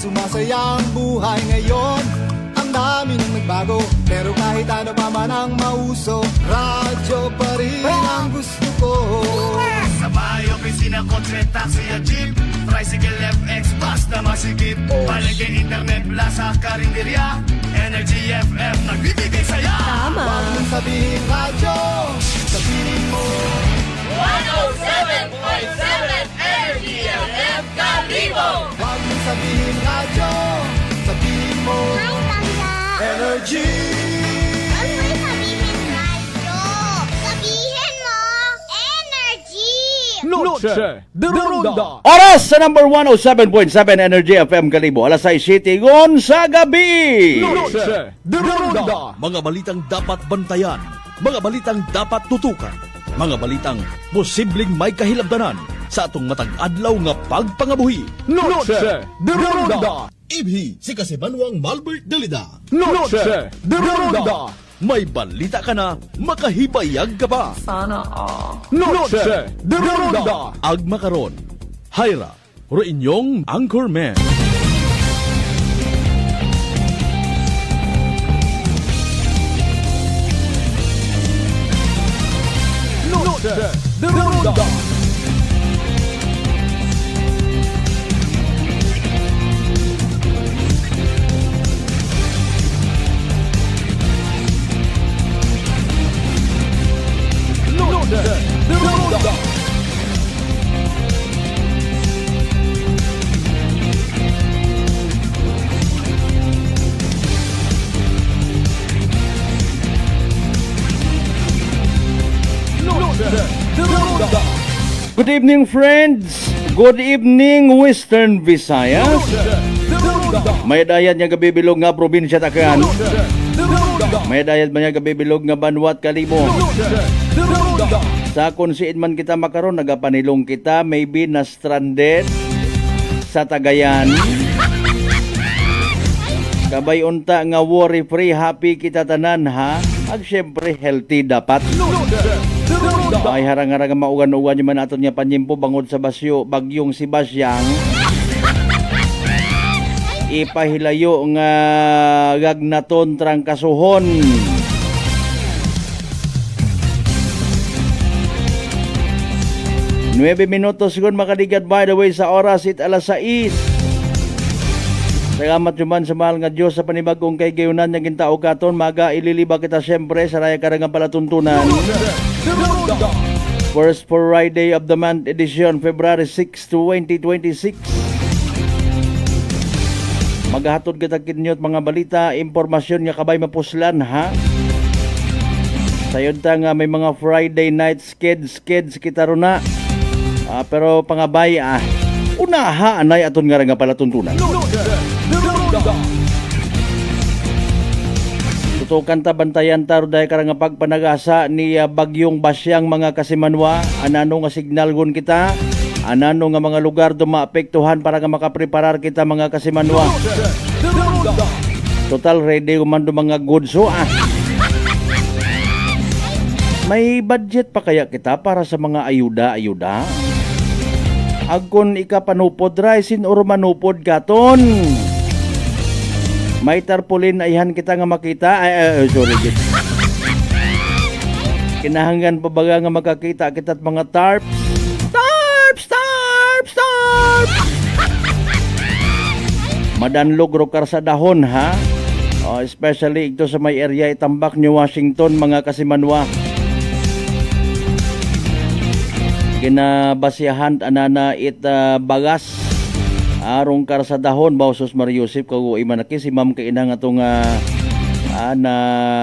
Sumasaya ang buhay ngayon. Ang dami nang nagbago, pero kahit ano pa man ang mauso, radyo pa rin ang gusto ko. Sa bahay, opisina, kotse, taxi at jeep, tricycle, FX, bus na masigip, palengke, internet, plaza, karinderya, Energy FM, nagbibigay saya. Tama. Huwag mong sabihin radyo, sabihin mo 107.7 Energy FM Kalibo. Huwag mong sabihin radyo, sabihin mo Ay, tanda. Energy. Huwag mo sabihin radyo. Sabihin mo, energy. Noche de Ronda. Oras sa number 107.7 Energy FM Kalibo. Alas 6 City, sa gabi. Noche de Ronda. Mga balitang dapat bantayan, mga balitang dapat tutukan, mga balitang posibleng may kahilabdanan sa atong matag adlaw nga pagpangabuhi. Noche de Ronda. Ibhi si Kasibanwang Malbert Dalida. Noche de Ronda. May balita ka na, makahibayag ka pa. Noche de Ronda. Agma karon, Hyra, ro inyong anchorman. Noche de Ronda. Noche de Ronda. Noche de Ronda. Good evening, friends. Good evening, Western Visayas. Noche de Ronda. May dayat nga gabibilog nga probinsya Tacloban. Noche de Ronda. May dayat man nga gabibilog nga Banwat Kalibo. Noche de Ronda. Sa kung siin man kita makaron, nagapanilong kita, maybe na stranded sa Tagayan. Kabay unta nga worry free, happy kita tanan ha. Ag syempre healthy dapat. Noche de Ronda. Ay harang-harang nga maugan-ugan yung man aton nga panyimpo bangod sa bagyong Sebastian. Ipahilayo nga gagnaton trangkasuhon. Nueve minutos siguro makaligat, by the way, sa oras it alas 6. Salamat yuman sa mahal nga Diyos sa panibagong kay gayunan niya gintao katon. Maga ililiba kita siyempre sa raya karangang palatuntunan. De Ronda. First Friday of the month edition, February 6, 2026. Maghatod kita kinyot mga balita, impormasyon nga kabay mapuslan ha. Sayod ta nga may mga Friday night skids kita ron na. Pero pangabay unaha anay aton nga nga palatuntunan. Noche de Ronda. Tutukan ta bantayan ta dahil karang nga pagpanagasa ni bagyong Basyang mga Kasimanwa. Anano nga signal gun kita, anano nga mga lugar do maapektuhan para nga makapreparar kita mga Kasimanwa. Noche de Ronda. Total ready man do mga goods May budget pa kaya kita para sa mga ayuda? Agkon ikapanupod raisin or manupod katon. May tarpaulin ayhan kita nga makita. Sorry. Kinahanglan pa baga nga makakita kita at mga tarps. Tarps! Madanlog rokar sa dahon ha. Especially ito sa may area itambak ni Washington mga Kasimanwa. Kinabasyahan anana bagas arong kar sa dahon bausos Mariusip kago imanaki si ma'am kainang atong na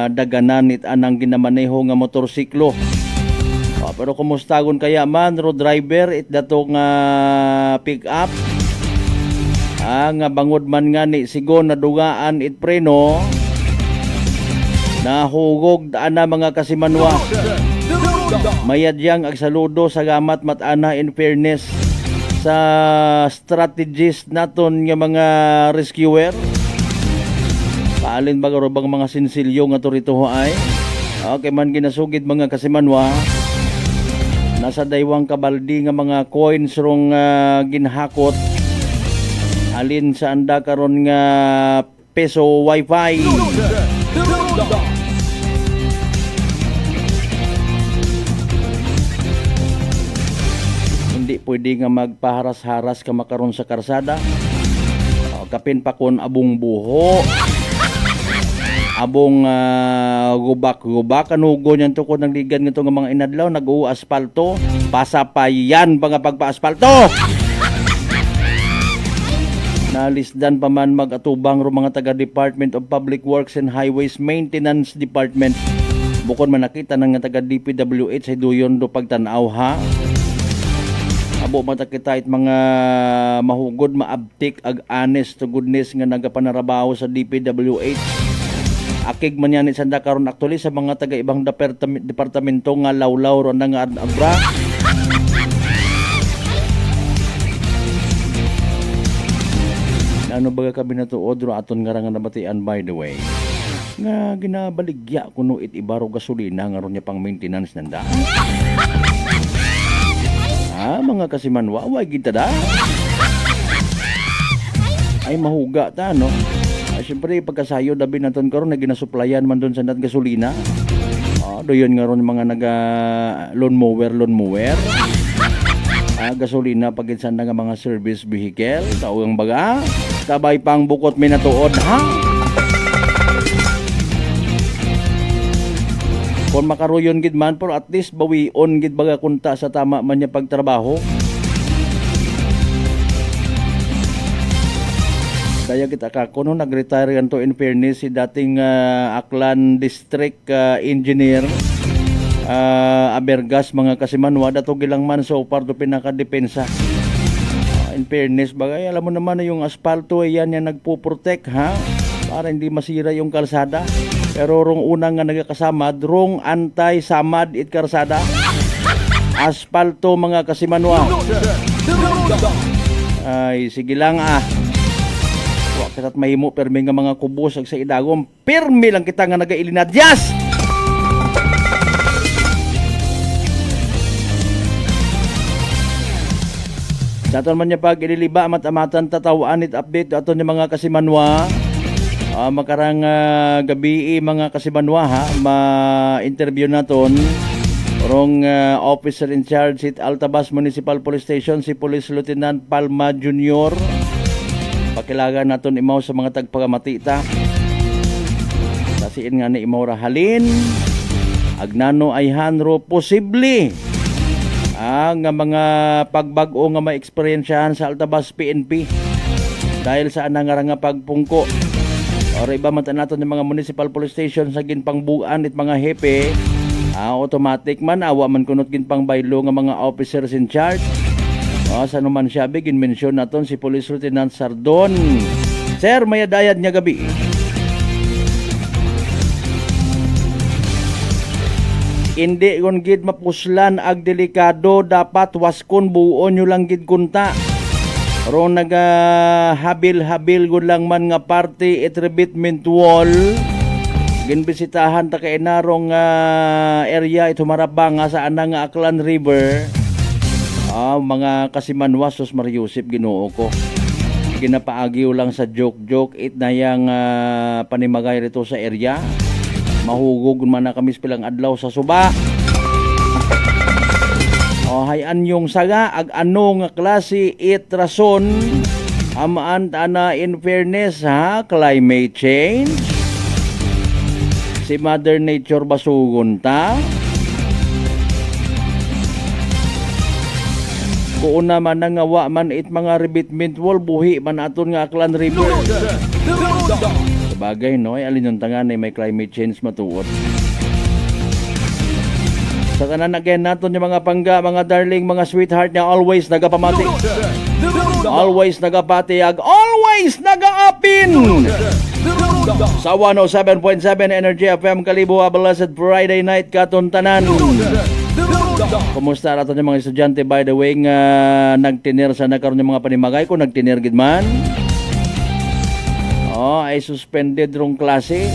daganan it anang ginamaneho nga motorsiklo. Pero kumustagon kaya man road driver it dato nga pick up nga bangod man nga ni sigon nadugaan it preno nahugog ana mga Kasimanwa. Mayadyang agsaludo sa gamat matana in fairness sa strategies naton nga mga rescuer. Paalin ba bang mga sinsilyo nga to rito ay? Okay man ginasugid mga Kasimanwa. Nasa daywang kabaldi nga mga coins rong ginhakot Alin sa anda karon nga peso wifi. Durunda. Hindi pwede nga magpaharas-haras ka makaron sa karsada. Kapin pa kon abong buho. Abong gubak-gubak kanugo niyan to ko nang ligan nga nga mga inadlaw nag-uasfalto. Pasapayan pa nga pagpa-asfalto. Nalisdan pa man mag-atubang ro mga taga Department of Public Works and Highways Maintenance Department. Bukod man nakita ng nga taga DPWH ay duyon do pagtanaw ha. Abo matakita it mga mahugod maabtik ag honest to goodness nga nagapanarabaho sa DPWH. Akig man yan isanda karon actually sa mga taga ibang departamento nga lawlaw ro nga agra. Ano baga kami natuod ro aton nga nga nabatian by the way. Nga ginabaligya kuno it ibaro gasolina nga ron niya pang maintenance nanda. Mga kasimanwa, wag kita da. Ay mahuga ta, no? Siyempre, pagkasayo, dabi natin karon na ginasuplayan man doon sa nat gasolina. Doon nga ron mga lawn mower. Gasolina pagkinsan na nga mga service vehicle. Tawang baga, kabay pang bukot minatuod, ha? Kung makaruyon gid man pero at least bawion gid baga kunta sa tama man niya pagtrabaho. Kaya kita ka kuno nag-retire ganto in fairness si dating Aklan District Engineer Abergas mga kasimanwa dato gilang man so parto pinaka-depensa. In fairness bagay alam mo naman na yung asfalto yan yan nagpo-protect ha para hindi masira yung kalsada. Pero rong unang nga nagakasama, rong anti-samad it karsada. Asfalto mga kasimanwa. Ay, sige lang Wa katat mahimo permi nga mga kubos ag sa idagom. Permi lang kita nga nagailinadyas. Daton man niya pag ililiba amat-amatan tatawaan it update daton niya mga kasimanwa. Makarang gabi mga kasibanwa ha, ma-interview naton rong officer in charge at Altabas Municipal Police Station si Police Lieutenant Palma Jr. Pakilagan naton imaw sa mga tagpagamatita. Kasiin nga ni imaw rahalin agnano ay hanro posible ang mga pagbag-o nga ma-experiensyahan sa Altabas PNP dahil sa anang nga pagpungko. Or iba man natin ng mga municipal police station sa ginpangbuan at mga hepe, automatic man, awa man kunot ginpang baylo nga mga officers in charge. Sa naman siya, bigin mention natin si Police Lieutenant Sardon. Sir, may dayad niya gabi. Hindi kon gid mapuslan ag delikado, dapat waskon buon nyo lang gid kunta. Ron habil-habil gud lang man nga party at rebatment wall. Ginbisitahan ta kay narong area ito marabang nga sa anang Aklan River. Mga kasimanwa sus Mariusip Ginoo ko. Ginapaagiw lang sa joke-joke it na yang panimagay rito sa area. Mahugog man na kami pilang adlaw sa suba. Hayan yung saga ag ano nga klase it rason amaan ana in fairness ha climate change si Mother Nature basugon ta kung naman nangawa man it mga rebatment wall buhi man aton nga Aklan River sabagay no ay alin yung tangan ay may climate change matuot. Sa kanan again naton yung mga pangga, mga darling, mga sweetheart niya always nagapamati. Always nagapatiag, always nagaapin. Sa 107.7 Energy FM Kalibo, blessed Friday night katuntanan. Kumusta naton yung mga estudyante by the way nga nagtinir sa nagkaroon yung mga panimagay ko nagtinir gid man. Ay suspended rong klase.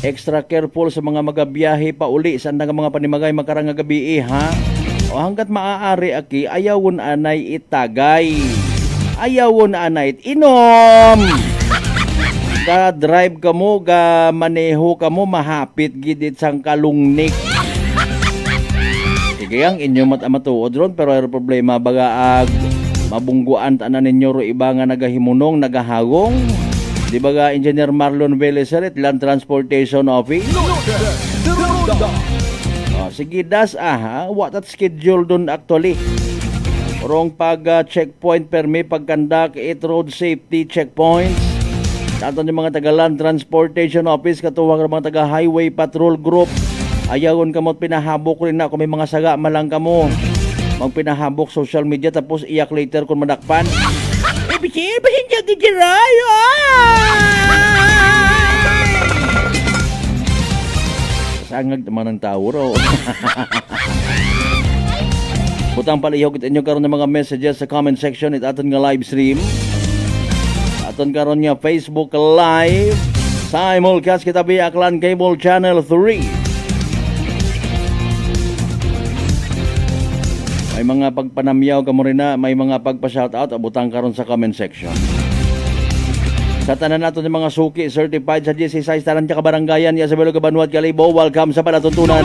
Extra careful sa mga magabiyahe pa uli sa mga panimagay makarang nga gabi ha. O hanggat maaari aki, ayawon anay itagay. Ayawon anay inom. Ga drive ka mo, ga maneho ka mo, mahapit gidit sang kalungnik. Sige ang inyo matuod ron, pero ay problema baga mabungguan tanan ninyo ro iba nga nagahimunong, nagahagong. Di ba ga Engineer Marlon Velesaret, Land Transportation Office? Sige das what at schedule dun actually. Rong pag checkpoint permi pagkandak it road safety checkpoints. Aton yung mga taga Land Transportation Office katuwang mga taga Highway Patrol Group. Ayawon kamot pinahabok rin na kung may mga saga malang kamo. Mag pinahabok social media tapos iyak later kung madakpan. Bahin niya gigiray! Sangag naman ng tao ro. Butang palihog it inyo karon ng mga messages sa comment section it aton nga live stream. Aton karon nga Facebook Live. Simulcast kita via Aklan Cable Channel 3. May mga pagpanamyaw ka mo rin na, may mga pagpa-shoutout, abutang karon sa comment section. Sa tanan nato ng mga suki, certified sa GC6, tanan ka kabarangayan, ya sa Bilog Kabanwad, Kalibo, welcome sa palatuntunan.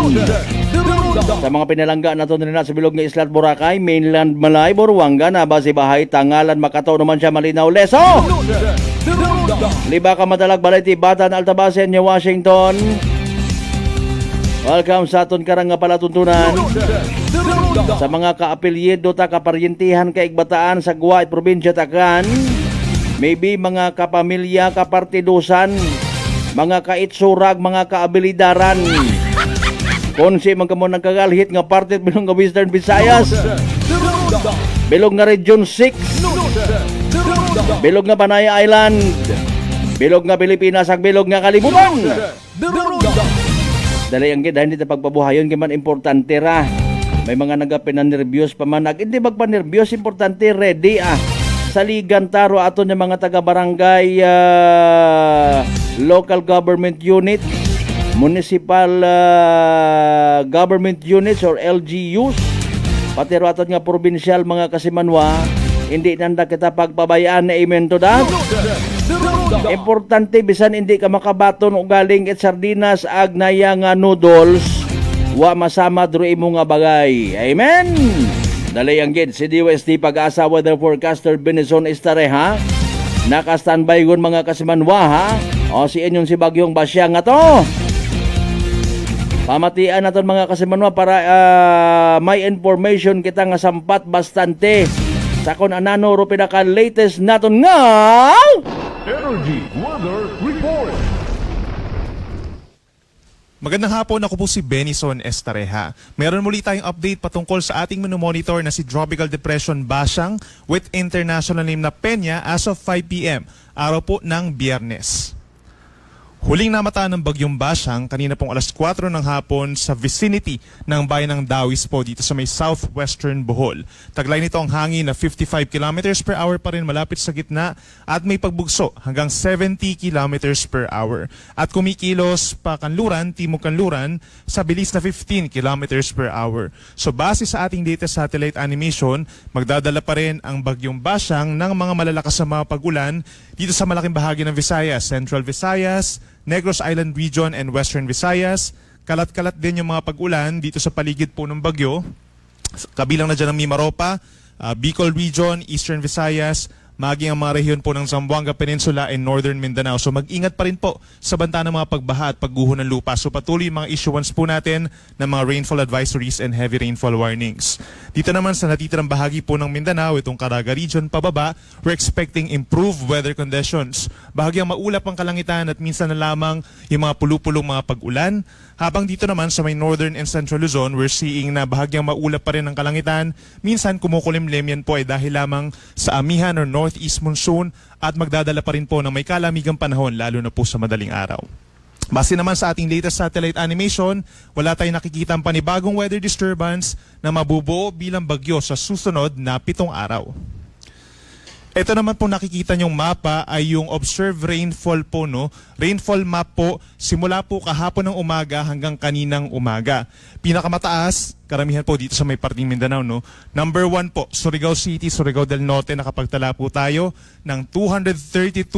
Sa mga pinalangga nato rin na sa Bilog nga Islat, Boracay, Mainland, Malay, Boruanga, Nabasi, Bahay, Tangalan, Makataw naman siya, Malinaw, Leso! Liba ka madalag, Balay, Batan, Altabasen, New Washington. Welcome sa aton karang nga palatuntunan. Sa mga kaapelyedo ta kaparyentihan kay Igbataan sa Guwait probinsya Taclan, maybe mga kapamilya, kapartidusan, mga kaitsurag, mga kaabilidaran. Konsi man kamo nagkagalhit nga parte bilong nga Western Visayas. Bilog nga Region 6. Bilog nga Panay Island. Bilog nga Pilipinas ag bilog nga kalibutan. Dali ang gid hindi ta pagpabuhayon kay man importante ra. May mga nagapinan-nervyos pa man. Hindi magpa-nervyos, importante, ready sa ligan taro ato ng mga taga-barangay local government unit, municipal government units or LGUs, pati ro ato nga provincial mga kasimanwa, hindi nanda kita pagpabayaan na amen to that. Importante, bisan hindi ka makabaton o galing at sardinas agnaya nga noodles, wa masama dro imo nga bagay. Amen. Dali ang gid si DWSD Pag-asa weather forecaster Benison Estareha. Naka-standby gon mga kasimanwa ha. O si inyon si Bagyong Basya nga to. Pamatian naton mga kasimanwa para may information kita nga sampat bastante sa kon anano ro pinaka latest naton nga Energy Weather Report. Magandang hapon, ako po si Benison Estareha. Meron muli tayong update patungkol sa ating monitor na si Tropical Depression Basyang with international name na Peña as of 5 p.m. araw po ng Biyernes. Huling namataan ng bagyong Basyang kanina pong alas 4 ng hapon sa vicinity ng bayan ng Dawis po dito sa may southwestern Bohol. Taglay nito ang hangin na 55 km per hour pa rin malapit sa gitna at may pagbugso hanggang 70 km per hour. At kumikilos pa kanluran, timog kanluran sa bilis na 15 km per hour. So base sa ating data satellite animation, magdadala pa rin ang bagyong Basyang ng mga malalakas na mga pag-ulan dito sa malaking bahagi ng Visayas, Central Visayas, Negros Island Region and Western Visayas. Kalat-kalat din yung mga pag-ulan dito sa paligid po ng bagyo. Kabilang na dyan ang Mimaropa, Bicol Region, Eastern Visayas, maging ang mga rehiyon po ng Zamboanga Peninsula and Northern Mindanao. So mag-ingat pa rin po sa banta ng mga pagbaha at pagguho ng lupa. So patuloy yung mga issuance po natin ng mga rainfall advisories and heavy rainfall warnings. Dito naman sa natitirang bahagi po ng Mindanao, itong Caraga Region pababa, we're expecting improved weather conditions. Bahagyang maulap ang kalangitan at minsan na lamang yung mga pulupulong mga pag-ulan. Habang dito naman sa may Northern and Central Luzon, we're seeing na bahagyang maulap pa rin ang kalangitan. Minsan kumukulimlim yan po ay dahil lamang sa amihan or northeast monsoon at magdadala pa rin po ng may kalamigang panahon lalo na po sa madaling araw. Base naman sa ating latest satellite animation, wala tayong nakikita ang panibagong weather disturbance na mabubuo bilang bagyo sa susunod na 7 araw. Ito naman po nakikita nyong mapa ay yung observed rainfall po, no? Rainfall map po, simula po kahapon ng umaga hanggang kaninang umaga. Pinakamataas, karamihan po dito sa may parting Mindanao, no? Number 1 po, Surigao City, Surigao del Norte, nakapagtala po tayo ng 232.3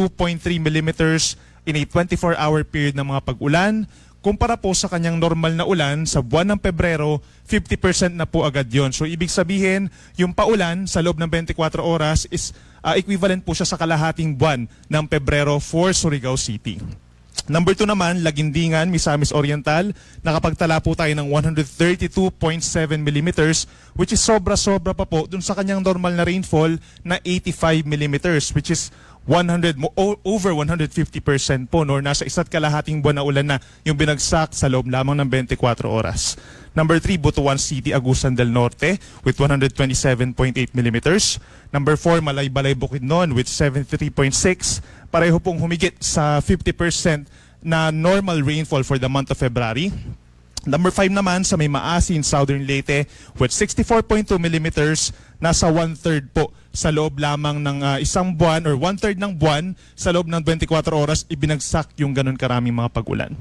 millimeters in a 24-hour period ng mga pag-ulan. Kumpara po sa kanyang normal na ulan sa buwan ng Pebrero, 50% na po agad yon. So ibig sabihin, yung paulan sa loob ng 24 oras is equivalent po siya sa kalahating buwan ng Pebrero for Surigao City. Number 2 naman, Lagindingan, Misamis Oriental. Nakapagtala po tayo ng 132.7 millimeters, which is sobra-sobra pa po dun sa kanyang normal na rainfall na 85 millimeters, which is over 150% po, no? Nasa isa't kalahating buwan na ulan na yung binagsak sa loob lamang ng 24 oras. Number 3, Butuan City, Agusan del Norte with 127.8 millimeters. Number 4, Malaybalay, Bukidnon with 73.6. Pareho pong humigit sa 50% na normal rainfall for the month of February. Number 5 naman sa may Maasin, Southern Leyte with 64.2 millimeters, nasa 1/3 po sa loob lamang ng isang buwan or 1/3 ng buwan sa loob ng 24 oras ibinagsak yung ganun karaming mga pag-ulan.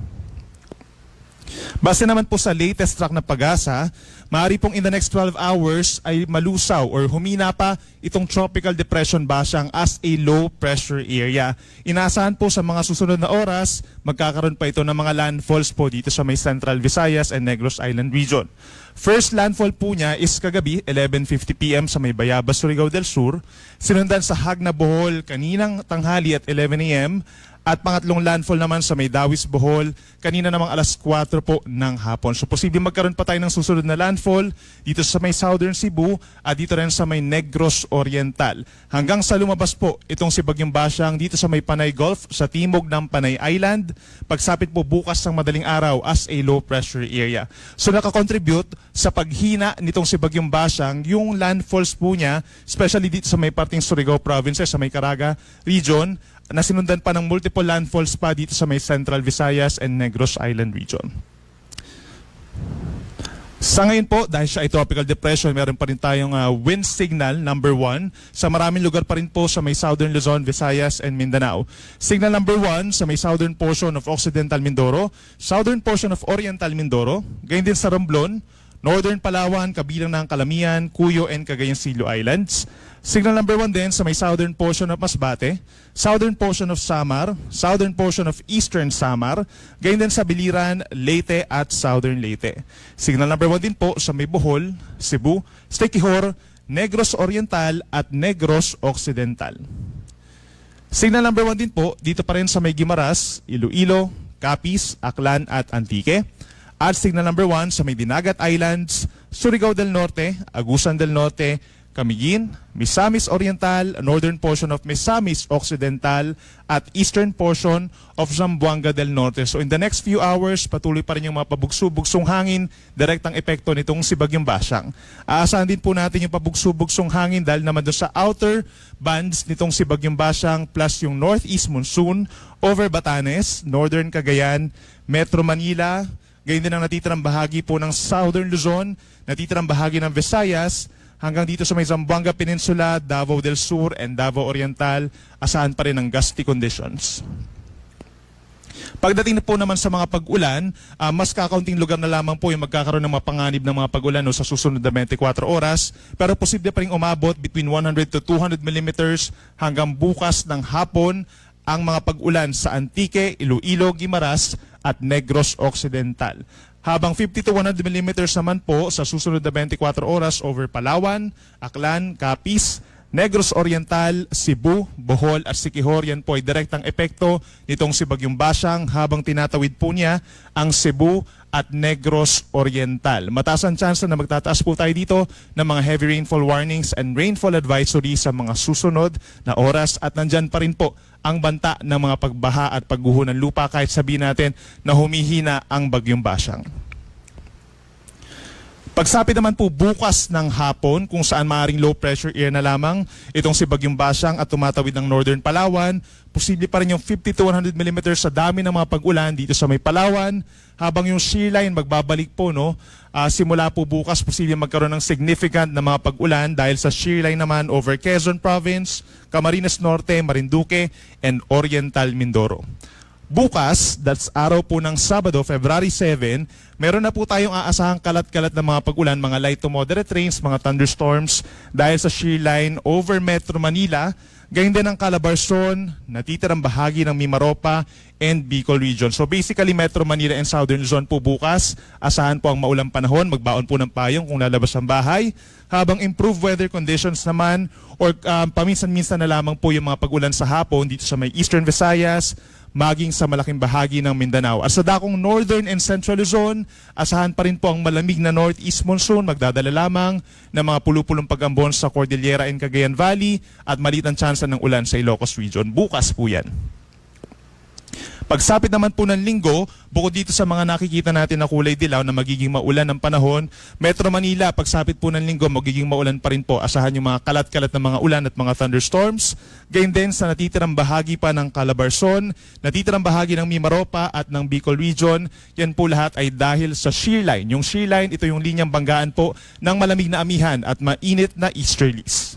Base naman po sa latest track na pag-asa, maaari pong in the next 12 hours ay malusaw or humina pa itong tropical depression Bashang as a low pressure area. Inaasahan po sa mga susunod na oras, magkakaroon pa ito ng mga landfalls po dito sa may Central Visayas and Negros Island region. First landfall po niya is kagabi, 11:50 PM sa may Bayabas, Surigao del Sur. Sinundan sa Hagna, Bohol kaninang tanghali at 11 AM. At pangatlong landfall naman sa may Dawis, Bohol, kanina namang alas 4 po ng hapon. So posibleng magkaroon pa tayo ng susunod na landfall dito sa may Southern Cebu at dito rin sa may Negros Oriental. Hanggang sa lumabas po itong si Bagyong Bashang dito sa may Panay Gulf sa timog ng Panay Island. Pagsapit po bukas ng madaling araw as a low pressure area. So nakakontribute sa paghina nitong si Bagyong Bashang yung landfalls po niya, especially dito sa may parting Surigao Province, sa may Caraga region, na sinundan pa ng multiple landfalls pa dito sa may Central Visayas and Negros Island region. Sa ngayon po, dahil siya ay tropical depression, meron pa rin tayong wind signal number 1 sa maraming lugar pa rin po sa may Southern Luzon, Visayas, and Mindanao. Signal number 1 sa may southern portion of Occidental Mindoro, southern portion of Oriental Mindoro, gayon din sa Romblon, Northern Palawan, kabilang ng Calamian, Cuyo, and Cagayan Silo Islands. Signal number 1 din sa may southern portion of Masbate, southern portion of Samar, southern portion of Eastern Samar, gayon din sa Biliran, Leyte at Southern Leyte. Signal number 1 din po sa may Bohol, Cebu, Siquijor, Negros Oriental at Negros Occidental. Signal number 1 din po dito pa rin sa may Guimaras, Iloilo, Capiz, Aklan at Antique. At signal number 1 sa may Dinagat Islands, Surigao del Norte, Agusan del Norte, Camiguin, Misamis Oriental, northern portion of Misamis Occidental, at eastern portion of Zamboanga del Norte. So in the next few hours, patuloy pa rin yung mga pabugso-bugsong hangin, direktang epekto nitong si Bagyong Bashang. Aasahan din po natin yung pabugso-bugsong hangin dahil naman doon sa outer bands nitong si Bagyong Bashang plus yung northeast monsoon over Batanes, northern Cagayan, Metro Manila, gayon din ang natitirang bahagi po ng Southern Luzon, natitirang bahagi ng Visayas, hanggang dito sa may Zamboanga Peninsula, Davao del Sur, and Davao Oriental, asahan pa rin ang gusty conditions. Pagdating na po naman sa mga pag-ulan, mas kakaunting lugar na lamang po yung magkakaroon ng mga panganib ng mga pag-ulan sa susunod na 24 oras, pero posible pa rin umabot between 100 to 200 millimeters hanggang bukas ng hapon ang mga pag-ulan sa Antique, Iloilo, Guimaras at Negros Occidental. Habang 50 to 100 millimeters naman po sa susunod na 24 oras over Palawan, Aklan, Capiz, Negros Oriental, Cebu, Bohol at Siquijor. Yan po ay direktang epekto nitong si Bagyong Bashang habang tinatawid po niya ang Cebu at Negros Oriental. Mataas ang chance na magtataas po tayo dito ng mga heavy rainfall warnings and rainfall advisory sa mga susunod na oras at nandyan pa rin po ang banta ng mga pagbaha at pagguho ng lupa kahit sabihin natin na humihina ang Bagyong Bashang. Pagsapit naman po bukas ng hapon kung saan maaaring low pressure area na lamang itong si Bagyong Basyang at tumatawid ng Northern Palawan. Posible pa rin yung 50 to 100 mm sa dami ng mga pag-ulan dito sa may Palawan. Habang yung shear line magbabalik po, no? Simula po bukas posible magkaroon ng significant na mga pag-ulan dahil sa shear line naman over Quezon Province, Camarines Norte, Marinduque, and Oriental Mindoro. Bukas, that's araw po ng Sabado, February 7, meron na po tayong aasahang kalat-kalat na mga pag-ulan, mga light to moderate rains, mga thunderstorms dahil sa shear line over Metro Manila, gayon din ang Calabarzon, natitirang bahagi ng Mimaropa and Bicol region. So basically Metro Manila and Southern Luzon po bukas, asahan po ang maulang panahon, magbaon po ng payong kung lalabas ang bahay, habang improved weather conditions naman or paminsan-minsan na lamang po yung mga pag-ulan sa hapon dito sa may Eastern Visayas, maging sa malaking bahagi ng Mindanao. At sa dakong Northern and Central Luzon, asahan pa rin po ang malamig na Northeast Monsoon, magdadala lamang ng mga pulupulong pag-ambon sa Cordillera and Cagayan Valley at maliit ang tsansa ng ulan sa Ilocos Region. Bukas po yan. Pagsapit naman po ng linggo, bukod dito sa mga nakikita natin na kulay dilaw na magiging maulan ng panahon, Metro Manila, pagsapit po ng linggo, magiging maulan pa rin po. Asahan yung mga kalat-kalat na mga ulan at mga thunderstorms. Gayun din sa natitirang bahagi pa ng Calabarzon, natitirang bahagi ng Mimaropa at ng Bicol Region. Yan po lahat ay dahil sa shear line. Yung shear line, ito yung linyang banggaan po ng malamig na amihan at mainit na easterlies.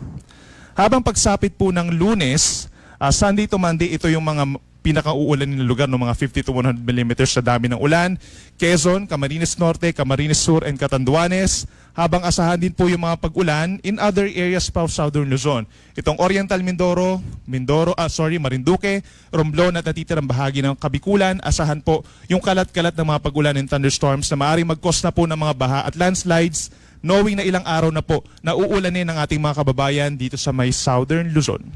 Habang pagsapit po ng Lunes, Sunday to Monday, ito yung mga pinakauulan ng lugar ng mga 50 to 100 mm sa dami ng ulan. Quezon, Camarines Norte, Camarines Sur, and Catanduanes. Habang asahan din po yung mga pag-ulan in other areas pa of Southern Luzon. Itong Oriental Marinduque, Romblon at natitirang bahagi ng Kabikulan. Asahan po yung kalat-kalat ng mga pag-ulan and thunderstorms na maaaring mag-cause na po ng mga baha at landslides, knowing na ilang araw na po na uulanin ng ating mga kababayan dito sa may Southern Luzon.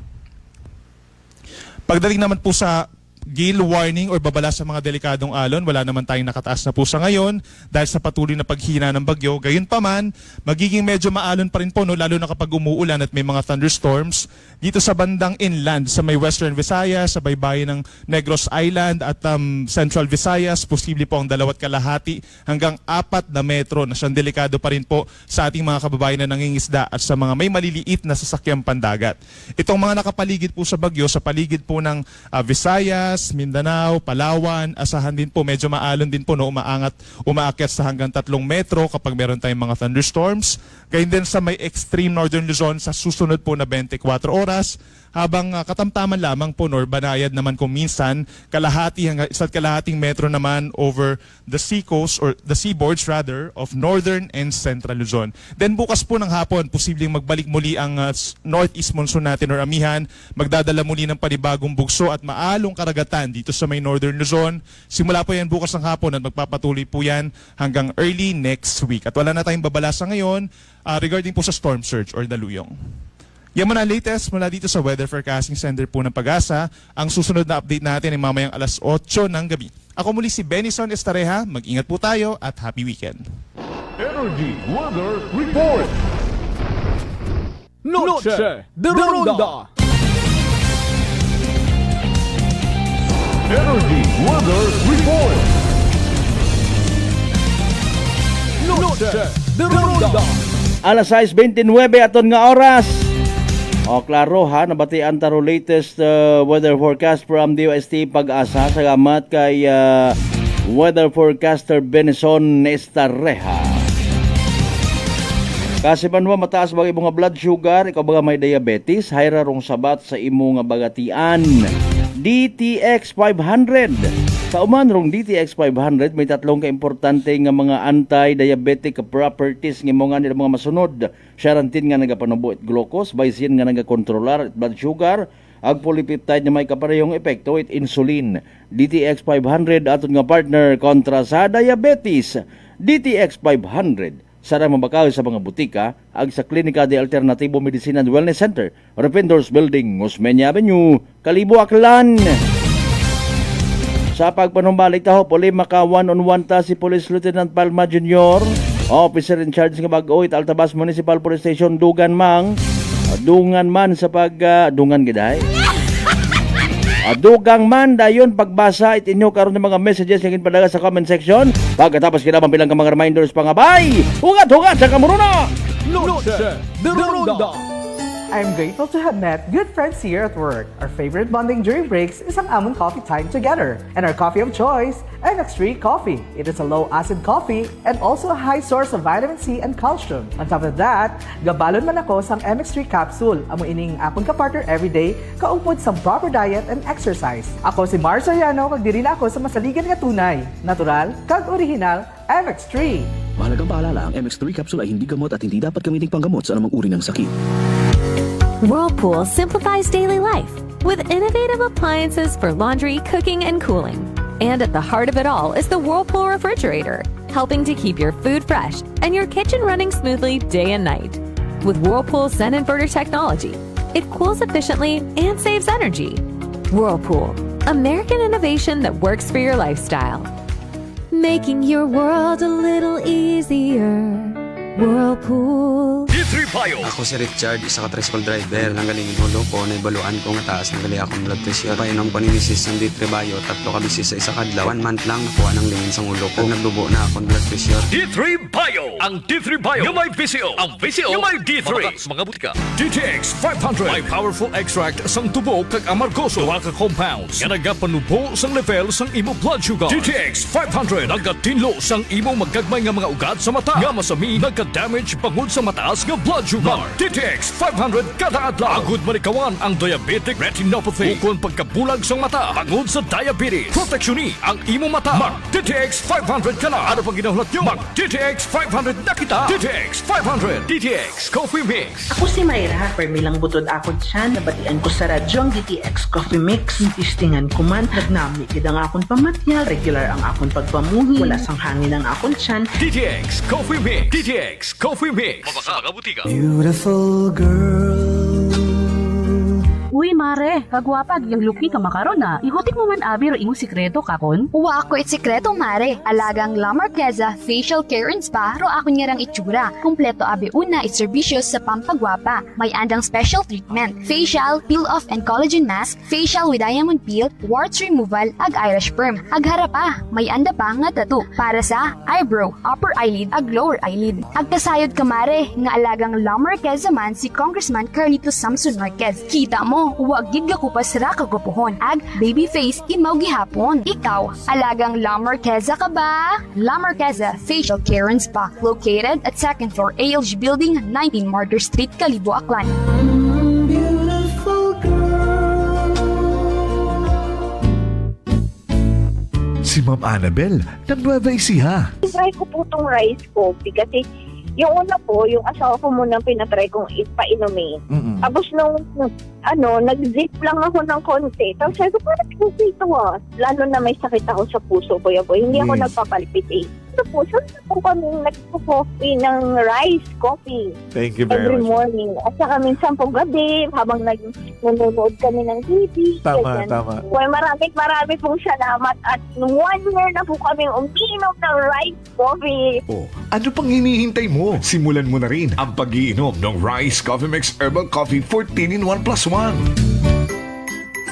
Pagdating naman po sa gale warning or babala sa mga delikadong alon, wala naman tayong nakataas na po sa ngayon dahil sa patuloy na paghina ng bagyo. Gayunpaman, magiging medyo maalon pa rin po, no, lalo na kapag umuulan at may mga thunderstorms dito sa bandang inland, sa may Western Visayas, sa baybayin ng Negros Island at Central Visayas. Posible po ang 2.5 hanggang 4 na metro na siyang delikado pa rin po sa ating mga kababayan na nangingisda at sa mga may maliliit na sasakyang pandagat. Itong mga nakapaligid po sa bagyo, sa paligid po ng Visayas, Mindanao, Palawan, asahan din po medyo maalon din po, no, umaakyat sa hanggang 3 metro kapag meron tayong mga thunderstorms. Gayun din sa may extreme Northern Luzon sa susunod po na 24 oras, habang katamtaman lamang po, nor banayad naman kung minsan kalahati hanggang 1.5 metro naman over the seacoast or the seaboards rather of Northern and Central Luzon. Then bukas po ng hapon, posibleng magbalik muli ang northeast monsoon natin or amihan, magdadala muli ng panibagong bugso at maalong karagatan dito sa may Northern Luzon. Simula po yan bukas ng hapon at magpapatuloy po yan hanggang early next week. At wala na tayong babala sa ngayon regarding po sa storm surge or daluyong. Yan muna ang latest mula dito sa Weather Forecasting Center po ng Pag-asa. Ang susunod na update natin ay mamayang alas 8 ng gabi. Ako muli si Benison Estareja. Mag-ingat po tayo at happy weekend. Energy Weather Report. Noche de Ronda. Energy Weather Report. Noche de Ronda. Alas 6:29 aton nga oras. O klaro ha, nabatian taro latest weather forecast from DOST Pag-asa. Salamat kay weather forecaster Benison Estareja. Kasi manuwa mataas bagay mga blood sugar, ikaw baga may diabetes, hayra rong sabat sa imo nga bagatian. DTX 500. Sa uman rong DTX 500 may tatlong kaimportante nga mga anti-diabetic properties nga mga nila mga masunod. Xarantin nga nagapanubo it glucose, baisin nga nagakontrolar blood sugar, ag polypeptide nga may kaparehong epekto it insulin. DTX 500 aton nga partner kontra sa diabetes. DTX 500 sarang mabakaw sa mga butika ag sa Klinika de Alternativo Medicine and Wellness Center, Rependors Building, Osmeña Avenue, Kalibo, Aklan. Sa pagpanumbalik taho, puli maka one-on-one ta si Police Lieutenant Palma Jr., Officer in charge nga Bag-o, Altabas Municipal Police Station, Dungan man sa dungan giday. Dugang man dayon pagbasa it inyo karon ng mga messages nga ginpadala sa comment section. Pagkatapos kinabang bilang ka mga reminders pangabay. Hugat sa kamuruna. Noche de Ronda. I'm grateful to have met good friends here at work. Our favorite bonding during breaks is ang amon coffee time together. And our coffee of choice, MX3 Coffee. It is a low-acid coffee and also a high source of vitamin C and calcium. On top of that, gabalon man ako sang MX3 capsule. Amo ining akong kapartner everyday, kaupod sa proper diet and exercise. Ako si Mars Soriano, kag diri na ako sa masaligan nga tunay, natural, kag original, MX3. Mahalagang paalala, ang MX3 capsule ay hindi gamot at hindi dapat gamiting panggamot sa anumang uri ng sakit. Whirlpool simplifies daily life with innovative appliances for laundry, cooking, and cooling. And at the heart of it all is the Whirlpool refrigerator, helping to keep your food fresh and your kitchen running smoothly day and night. With Whirlpool Sun Inverter technology, it cools efficiently and saves energy. Whirlpool, American innovation that works for your lifestyle. Making your world a little easier. Whirlpool. D3 Bio. Ako si Richard, isa ka tricycle driver. Nanggaling hulo ko, naibaluan ko nga taas, nagali akong blood pressure. Painom ko ni Mrs. ng D3 Bio, 3 ka bisis sa isa kadlaw. 1 month lang, nakuha ng lingin sa ulo ko. Nagdubo na akong blood pressure. D3 Bio. Ang D3 Bio yung may VCO. Ang VCO yung may D3. Mga butika. DTX 500. May powerful extract sang tubo kag amargoso. Duha ka compounds. Nga nagapanubo sang level sang imo blood sugar. DTX 500. Nagatinlo sang imo magagmay nga mga ugat sa mata. Nga masami nagka-damage pangod sa mataas nga blood sugar. DTX 500 kada adlaw. Agud manikawan ang diabetic retinopathy. Ukon pagkabulag sang mata pangod sa diabetes. Proteksyon ni ang imo mata. Mag DTX 500 ka na. Ano pang ginahulat nyo? Mag DTX 500 na kita. DTX 500. DTX Coffee Mix. Ako si Mayra, permilang butod ako dyan, nabatian ko sa radyo ang DTX Coffee Mix. Tistingan ko man, nagnami gid ang akong pamatya, regular ang akong pagpamuhi, wala sang hangin ang akong tiyan. DTX Coffee Mix. DTX Coffee Mix. Mabaka butika. Beautiful girl. Uy, mare, kagwapag, yung luki ka makaron na. Ihutik mo man abi ro imong sikreto kakon. Uwa ako sikreto, mare. Alagang La Marqueza Facial Care and Spa, ro ako niyarang itsura. Kumpleto abi una iserbisyos sa pampagwapa. May andang special treatment, facial, peel-off and collagen mask, facial with diamond peel, warts removal, ag Irish perm. Ag harapa, may anda pa nga tattoo para sa eyebrow, upper eyelid, ag lower eyelid. Ag kasayod ka, mare, nga alagang La Marqueza man si Congressman Carlito Samson Marquez. Kita mo, huwag gid ka kupas ra kagupuhon. Ag baby face imaw gihapon. Ikaw, alagang La Marqueza ka ba? La Marqueza Facial Care and Spa, located at 2nd floor ALG Building, 19 Martyr Street, Kalibo, Aklan. Si Ma'am Annabel, ng Nueva Ecija. Try ko po itong rice coffee kasi yung una po, yung asawa ko munang pinatry kong ipainumin. Tapos nung nag-zip lang ako ng konti. Tapos sabi ko, parang kasi ito lalo na may sakit ako sa puso, Kuya Boy. Hindi ako nagpapalpit eh. Sa puso, po kami nagpo-coffee ng rice coffee. Thank you very every much. morning. At saka minsan po gabi, habang nanonood kami ng TV. Tama, ganyan. tama. Well, marami pong salamat. At 1 year na po kami umiinom ng rice coffee. Oh, ano pang hinihintay mo? Simulan mo na rin ang pag-iinom ng Rice Coffee Mix Herbal Coffee 14-in-1 + 1.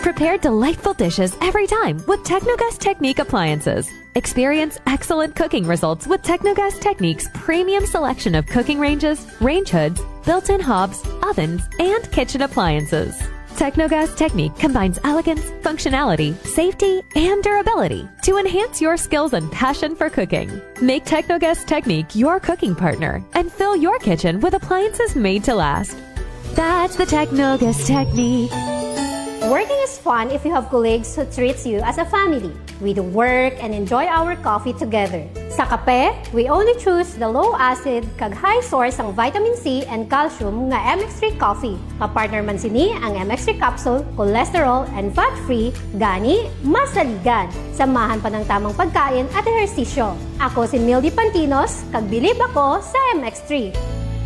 Prepare delightful dishes every time with Technogas Technique appliances. Experience excellent cooking results with Technogas Technique's premium selection of cooking ranges, range hoods, built-in hobs, ovens, and kitchen appliances. Technogas Technique combines elegance, functionality, safety, and durability to enhance your skills and passion for cooking. Make Technogas Technique your cooking partner and fill your kitchen with appliances made to last. That's the Technogas Technique. Working is fun if you have colleagues who treats you as a family. We do work and enjoy our coffee together. Sa kape, we only choose the low-acid kag high source ang vitamin C and calcium nga MX3 coffee. Kapartner man sini ang MX3 capsule, cholesterol and fat-free, gani, masaligan. Samahan pa ng tamang pagkain at ehersisyo. Ako si Mildy Pantinos, kag bilib ako sa MX3.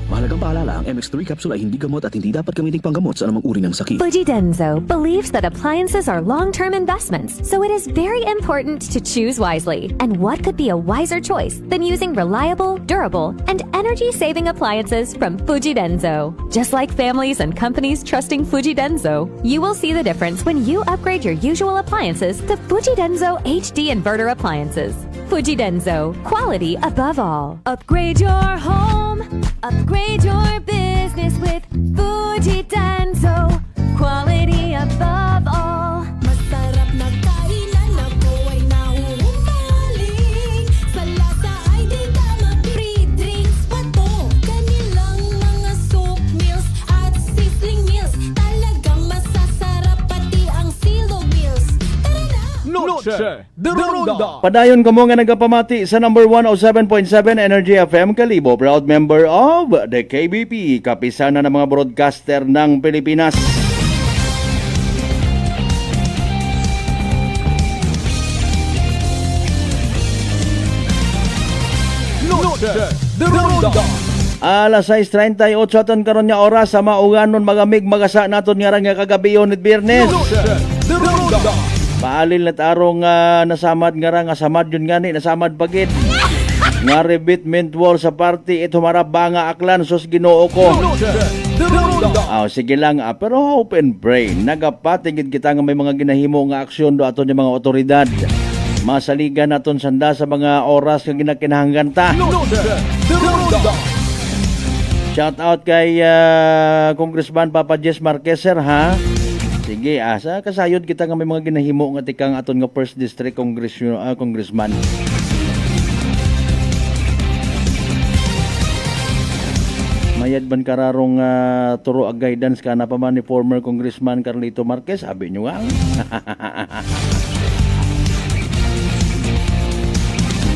Mahalagang paalala, ang MX3 capsule ay hindi gamot at hindi dapat gamitin panggamot sa anumang uri ng sakit. Fujidenzo believes that appliances are long-term investments, so it is very important to choose wisely. And what could be a wiser choice than using reliable, durable, and energy-saving appliances from Fujidenzo? Just like families and companies trusting Fujidenzo, you will see the difference when you upgrade your usual appliances to Fujidenzo HD inverter appliances. Fujidenzo, quality above all. Upgrade your home, upgrade your business with Fujidenzo, quality above all. Masarap na kainan ako ay nahuhumaling. Sa lasa ay di tama, free drinks pa to. Kanilang mga soup meals at sizzling meals, talagang masasarap pati ang silog meals. Tara na! Noche de Ronda. Padayon ka mo nga nagapamati sa number 107.7 Energy FM Kalibo, proud member of the KBP, kapisana ng mga broadcaster ng Pilipinas. Noche de Ronda. Alas 6:38 aton karon nga oras sa mauganon magamig magasa naton nga nga kagabi yun Biyernes. Noche de Ronda. Paalil na tarong nasamad nga samad yun gani nasamad pagit. Nga rebitment wall sa party ito humarap ba nga aklan sus Ginoo ko. Noche de Ronda. Sige lang pero open brain nagapatingid kita nga may mga ginahimo nga aksyon do aton yung mga otoridad. Masaligan naton sanda sa mga oras nga ginakinahanglan ta. Noche de Ronda. Shout out kay Congressman Papa Jess Marqueser ha. Sige, sa kasayod kita nga may mga ginahimo nga tikang aton nga First District Congressman. Mayad ban kararong turo ag guidance ka na pa man ni former Congressman Carlito Marquez, sabi nyo nga.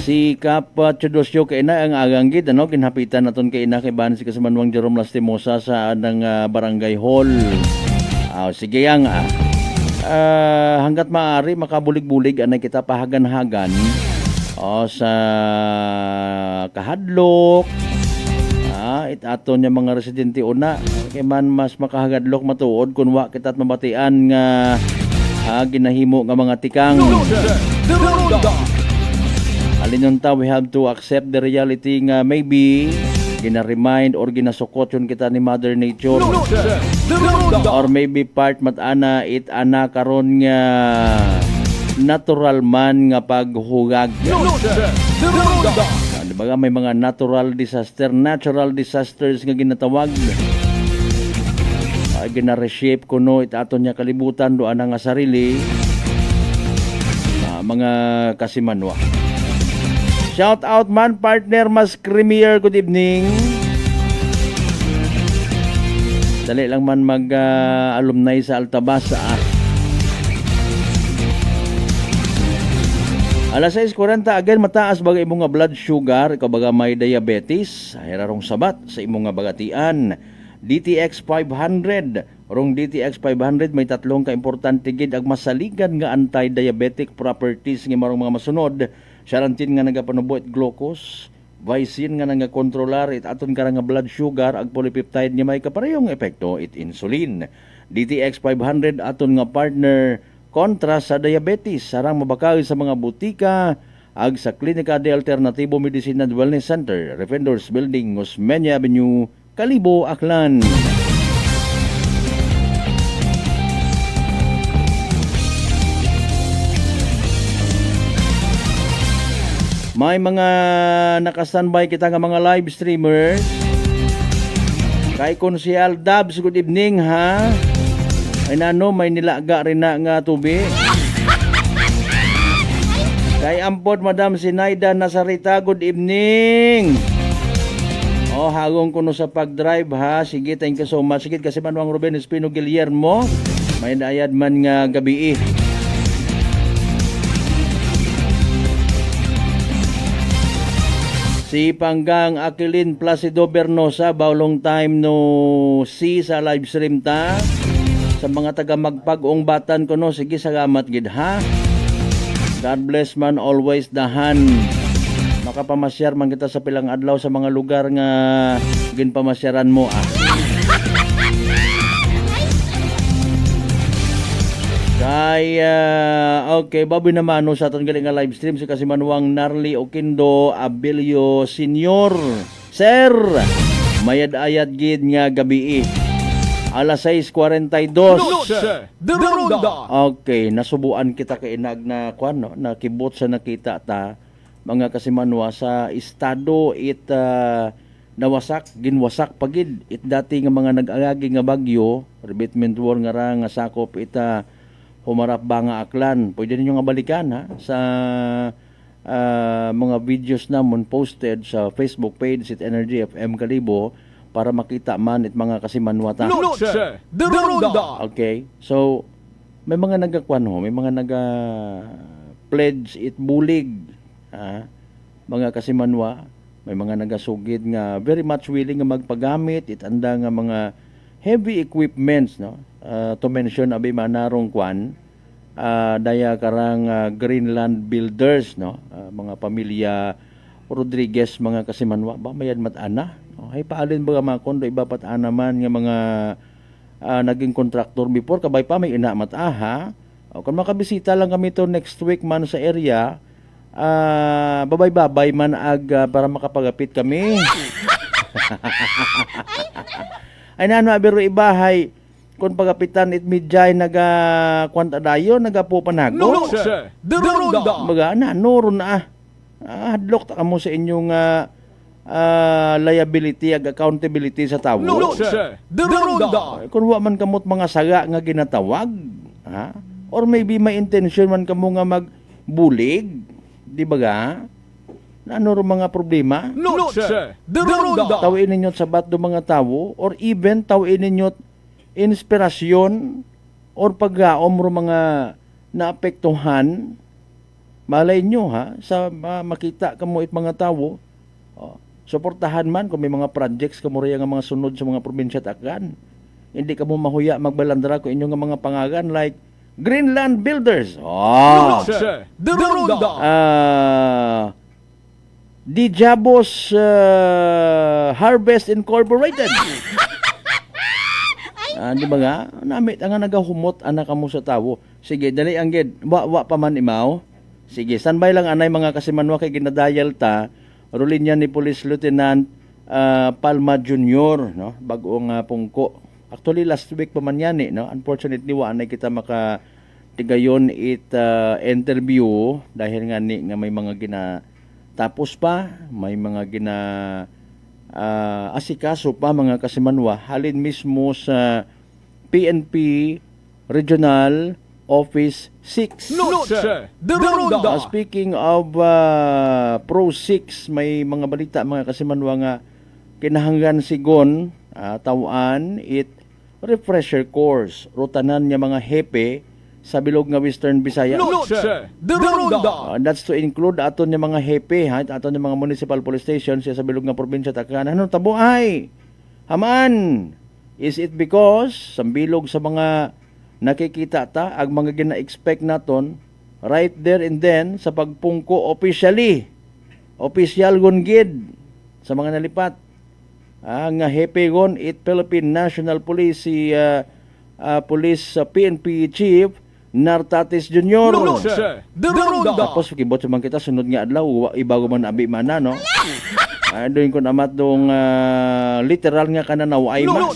Si Kap Chudosyo kay na ang aganggid kinhapitan naton kay ina kay ban si Kasamanwang Jerome Lastimosa sa ng Barangay Hall. Sige yang hanggat maaari makabulig-bulig anay kita pahagan-hagan sa kahadlok aton yung mga residente una kay man mas makahagadlok matuod kun wa kita at mabatian nga ginahimo nga mga tikang. Alinunta, we have to accept the reality nga maybe gina-remind or ginasukot yun kita ni Mother Nature. Or maybe part matana it ana karon nga natural man nga paghugag. Diba may mga natural disasters nga ginatawag. Gina-reshape kuno it aton nya kalibutan do ana nga sarili mga kasimanwa. Shout out man partner mas creamier, good evening. Dali lang man mag alumni sa Altabasa. Alas 6:40 again mataas bagay imong nga blood sugar, ikaw baga may diabetes, hirarong sabat sa imong nga bagatian. DTX 500. Rong DTX 500 may tatlong ka-importante gid ag masaligan nga anti-diabetic properties nga marong mga masunod. Xarantin nga nagapanubuit glucose, Vicin nga nagakontrolar it aton karang nga blood sugar, ag polypeptide nga may kaparehong epekto it insulin. DTX 500 aton nga partner kontra sa diabetes, sarang mabakaw sa mga butika ag sa Klinika de Alternativo Medicina and Wellness Center, Defenders Building, Osmeña Avenue, Kalibo, Aklan. May mga naka-standby kita nga mga live streamers. Kay Konsyal Dabs, good evening ha. Ay nano, may nilaga rin na nga tubi. Kay Ampod Madam Sinaida Nazarita, good evening. Hagong kuno sa pag-drive ha. Sige, thank you so much. Sige, kasi Manuang Ruben Espino Guillermo, may naayad man nga gabi Si Panggang Aquilin Placido Bernosa, long time no see sa live stream ta. Sa mga taga magpag-ong batan ko no, sige salamat gid ha. God bless man always dahan. Makapamasyar man kita sa pilang adlaw sa mga lugar nga ginpamasyaran mo Kaya, okay, baboy naman no, sa aton galing nga live stream si Kasimanwang Narli Oquindo Abilio Senior. Sir, mayad-ayad gid nga gabi alas 6:42. Okay, nasubuan kita kay inag na kwan no, nakibot sa nakita ta mga Kasimanwa sa estado nawasak, ginwasak pagid it dati nga mga nag-agagi nga bagyo, remitment war nga ra nga sakop humarap ba nga aklan. Pwede ninyo nga balikan ha sa mga videos namon posted sa Facebook page at Energy FM Kalibo para makita man it mga Kasimanwata. Okay. So may mga nagakwan ho, may mga pledge it bulig mga Kasimanwa, may mga nagasugid nga very much willing nga magpagamit it anda nga mga heavy equipments no. To mention abi manarong kwan daya karang Greenland Builders no, mga pamilya Rodriguez mga Kasimanwa ba mayad matana no? Hay paalin ba mga kondo iba patana man nga mga naging contractor before kabay pa may ina mataha o kung makabisita lang kami to next week man sa area babay-babay man para makapagapit kami ay nano abiro ibahay kung pagapitan it midjay kwanta dayo nagapupanago baga na noron hadlok ta kamo sa inyong liability ag accountability sa tawo kung wa man kamot mga saga nga ginatawag or maybe may intention man kamo nga magbulig di baga ano ro mga problema tawin ninyo sabat do mga tawo or even tawin ninyo inspirasyon or paggaom ro mga naapektuhan malay nyo sa makita kamo it mga tawo suportahan man kung may mga projects kamo rin nga mga sunod sa mga probinsya takan hindi kamo mahuya magbalandra ko inyo nga mga pangagan like Greenland Builders Dijabos Harvest Incorporated di ba nga? Namit ang nagahumot anak kamo sa tawo. Sige, dali ang gid. Wa pa man imaw. Sige, standby lang anay mga Kasimanwa kay ginadayal ta. Rulinya ni Police Lieutenant Palma Jr. no, bag-ong pungko. Actually last week pa man yan no. Unfortunately wa anay kita makatigayon interview dahil nga ni nga may mga tapos pa, may mga asikaso pa mga Kasimanwa halin mismo sa PNP Regional Office 6. Speaking of Pro 6, may mga balita mga Kasimanwa nga kinahanglan sigon tawaan refresher course rutanan niya mga hepe sa bilog nga Western Visayas. That's to include aton niya mga hepe aton niya mga municipal police stations sa bilog nga probinsya takan. Ano tabo ay haman is it because sa bilog sa mga nakikita ta ag mga gina-expect naton right there and then sa pagpungko official gungid sa mga nalipat ang hepe gon Philippine National Police Police PNP Chief Nartatis Jr. Tapos kibot sa man kita sunod nga adlaw ibago man abi man no. Doon ko namat dong literal nga kananaw ay man.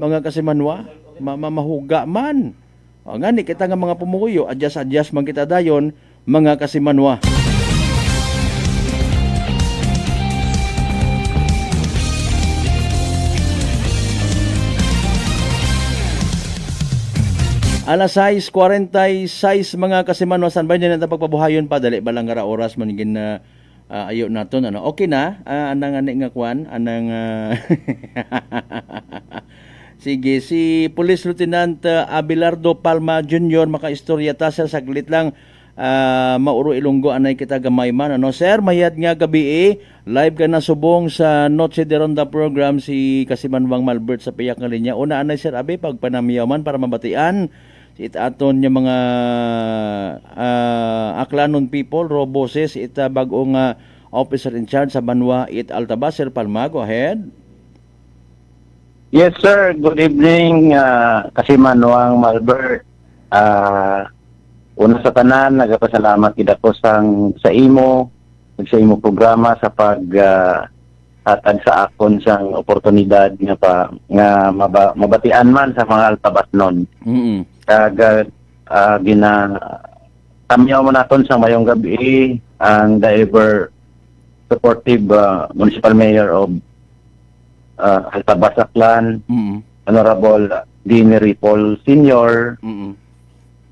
Mga Kasimanwa mahuga man. Ngani kita nga mga pumukuyo adjust man kita dayon mga Kasimanwa. Alas 6:46 mga Kasimanwa standby na pagpabuhayon pa dali balang nga oras man gin ayo naton ano. Okay na anang ani nga kwan anang sige si Police Lieutenant Abelardo Palma Jr. makaistorya ta sir saglit lang Mauro Ilonggo anay kita gamay man ano sir mayad nga gabi live ka na subong sa Noche de Ronda program si Kasimanwang Malbert sa piyak nga linya una anay sir abi pagpanamiyaman para mabatian it aton nya mga Aklanon people raw boses it bag-ong officer in charge sa Banwa it Altabas. Sir Palma, go ahead. Yes, sir. Good evening, Kasimanwang Malbert. Una sa tanan, nagapasalamat kita ko sa imo, sa imo programa sa hatag sa akon sang oportunidad nga mabatian man sa mga altabas nun. Kag tamyaw mo naton sa mayong gabi ang the ever supportive Municipal Mayor of Altabas Aklan, Honorable Dini Ripol Sr.,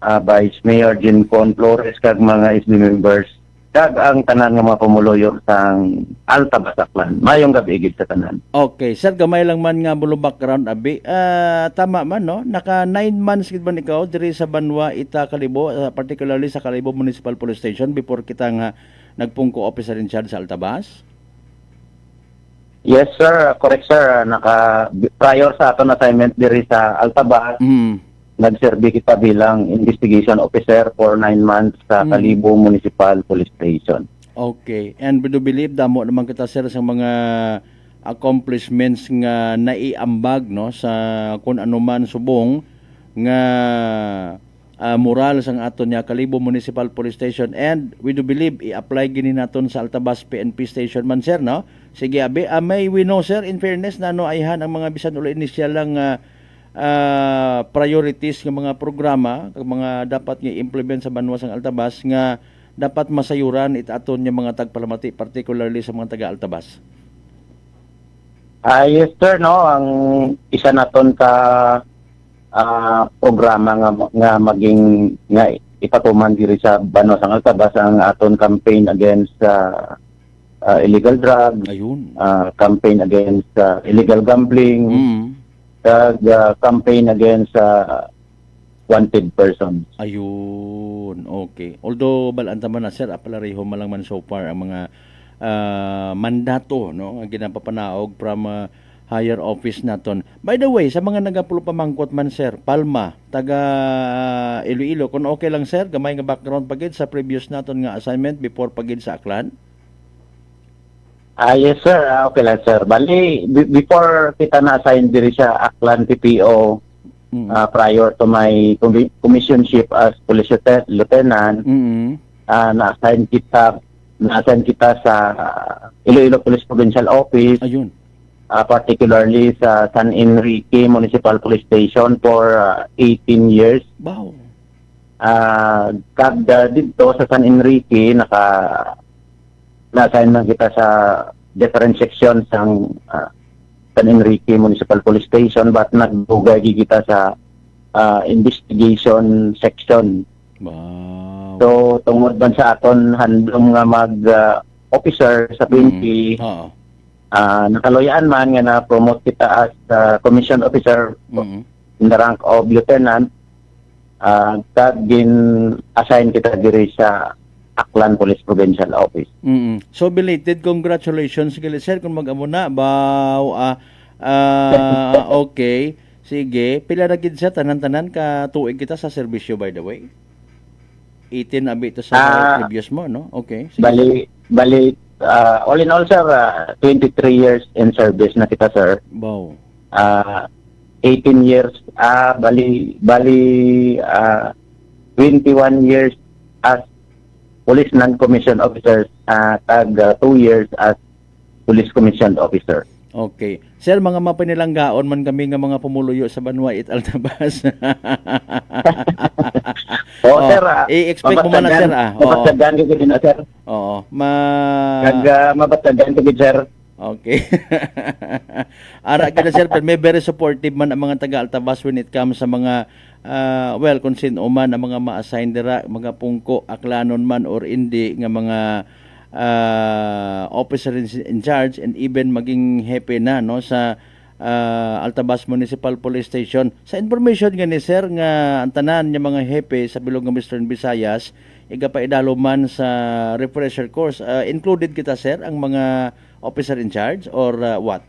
Vice Mayor Jincon Flores, kag mga SB members, kag ang tanan nga mga pumuluyo sang Altabas Aklan. Mayong gabi gid sa tanan. Okay, sir, gamay lang man nga bulo background abi. Tama man no, naka 9 months gid man ikaw diri sa Banwa Ita Kalibo, particularly sa Kalibo Municipal Police Station before kita nga nagpungko officer in charge sa Altabas. Yes, sir. Correct, sir. Prior sa aton assignment diri sa Altabas, nagserbi kita bilang investigation officer for 9 months sa Kalibo Municipal Police Station. Okay. And we do believe damo naman kita, sir, sa mga accomplishments nga naiambag no sa kung ano man subong nga moral sang aton nya Kalibo Municipal Police Station, and we do believe i-apply gini naton sa Altabas PNP Station man, sir, no? Sige, abi, may we know, sir, in fairness na no ayhan ang mga bisan ulo initial lang priorities ng mga programa kag mga dapat nga implement sa Banwa sang Altabas nga dapat masayuran it aton nya mga tagpalamati, particularly sa mga taga Altabas. Yes, sir, no, ang isa naton ka programa nga maging nga ipatuman diri sa Banwa sang Altabas ang aton campaign against illegal drugs, campaign against illegal gambling, campaign against wanted persons. Ayun, okay. Although balanta man na, sir, apalareho man lang man so far ang mga mandato no ang ginapapanaog from higher office naton. By the way, sa mga nagapulo pamangkot man, sir, Palma, taga Iloilo, kung okay lang, sir, gamay nga background pagid sa previous naton nga assignment before pagid sa Aklan. Yes, sir. Okay lang, sir. Bali, before kita na-assign diri sa Aklan PPO, prior to my commissionship as police lieutenant, na-assign kita sa Iloilo Police Provincial Office. Ayun. Particularly sa San Enrique Municipal Police Station for 18 years. Wow. Kada dito sa San Enrique, na-assign kita sa different sections ng San Enrique Municipal Police Station, but nagdugay kita sa investigation section. Wow. So, tungod man sa aton handom nga mag-officer sa PNP, nakaloyaan man nga na-promote kita as commission officer in the rank of lieutenant, kag gin-assign kita diri sa Aklan Police Provincial Office. So belated congratulations kay sir kung mag-amo na okay. Sige, pila na gid sa tanan-tanan ka tuig kita sa serbisyo, by the way. 18 abi ito sa previous mo, no? Okay. Sige. Bali all in all, sir, 23 years in service na kita, sir. Wow. 18 years bali 21 years as police non-commissioned officers, tag 2 years as police commissioned officer. Okay. Sir, mga mapinilanggaon man kami nga mga pumuluyo sa Banwa It Altabas. Sir. I-expect mo man na, sir. Mabatagan ko din na, sir. Oo. Mabatagan ko din, sir. Okay. Ara ka na, sir, pero may very supportive man ang mga taga-Altabas when it comes sa mga kung sino man ang mga ma-assign dira, mga pungko, aklanon man or hindi nga mga officer in charge, and even maging hepe na no sa Altabas Municipal Police Station. Sa information gani, sir, nga ang tanan nga mga hepe sa bilog ng Western Visayas igapaidalo man sa refresher course, included kita, sir, ang mga officer in charge or what?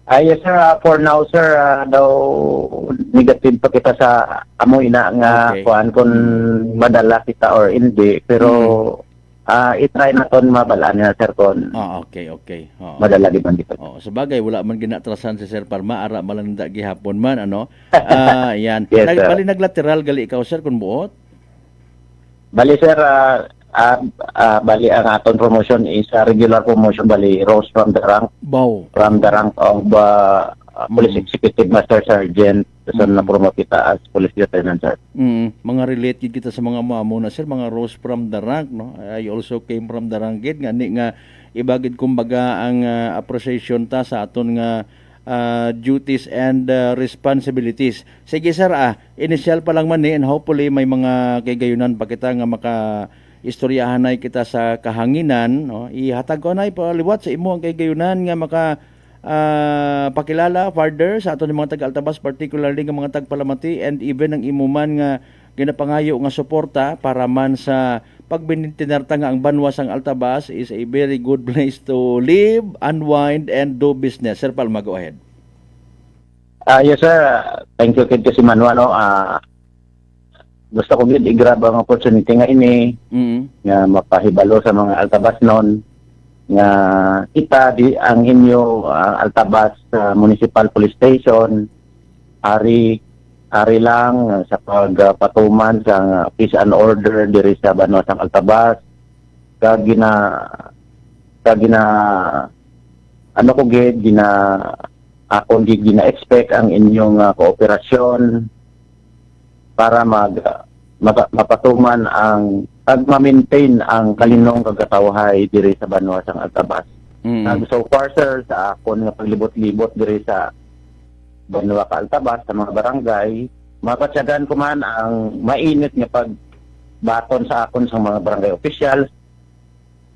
Yes sir, for now sir, daw negative pa kita sa amoy na nga Okay. kuan kung madala kita or hindi. Pero itry na ton mabalaan na sir kung Okay. Oo. madala di man dito. Sa bagay, wala man ginatrasan si Sir Parma, ara man lang gihapon man, ano? Yan. Yes, sir. Bali naglateral gali ikaw, sir, kung buot? Bali sir, bali ang aton promotion is regular promotion, bali rose from the rank of Police Executive Master Sergeant. So na promote kita as Police Lieutenant sir. Mga related kita sa mga mamo na, sir, mga rose from the rank, no? I also came from the rank gid nga ibagid kumbaga ang appreciation ta sa aton nga duties and responsibilities. Sige sir, initial pa lang man ni, and hopefully may mga kagayunan pa kita nga maka istoryahan na kita sa kahanginan, no? Ihatag ko na ipaliwat sa imo ang kagayunan nga maka pakilala further sa aton mga taga-Altabas, particularly nga mga tagpalamati, and even ang imuman nga ginapangayo nga suporta para man sa pagbintinarta nga ang banwa sang Altabas is a very good place to live, unwind, and do business. Sir Palma, go ahead. Yes sir, thank you kid si Manuel, no? Gusto ko gid i-grab ang opportunity nga ini nga mapahibalo sa mga Altabas noon nga kita di ang inyo Altabas Municipal Police Station ari lang sa pagpatuman sa peace and order diri sa Banwa sang Altabas. Kagina ano ko gid ako gina expect ang inyong kooperasyon para mapatuman ang ma-maintain ang kalinong kagatawhay diri sa Banwa sang Altabas. So far sir, sa akon nga paglibot-libot diri sa Banwa ka Altabas sa mga barangay, mapatsagan ko man ang mainit nga pagbaton sa akon sa mga barangay officials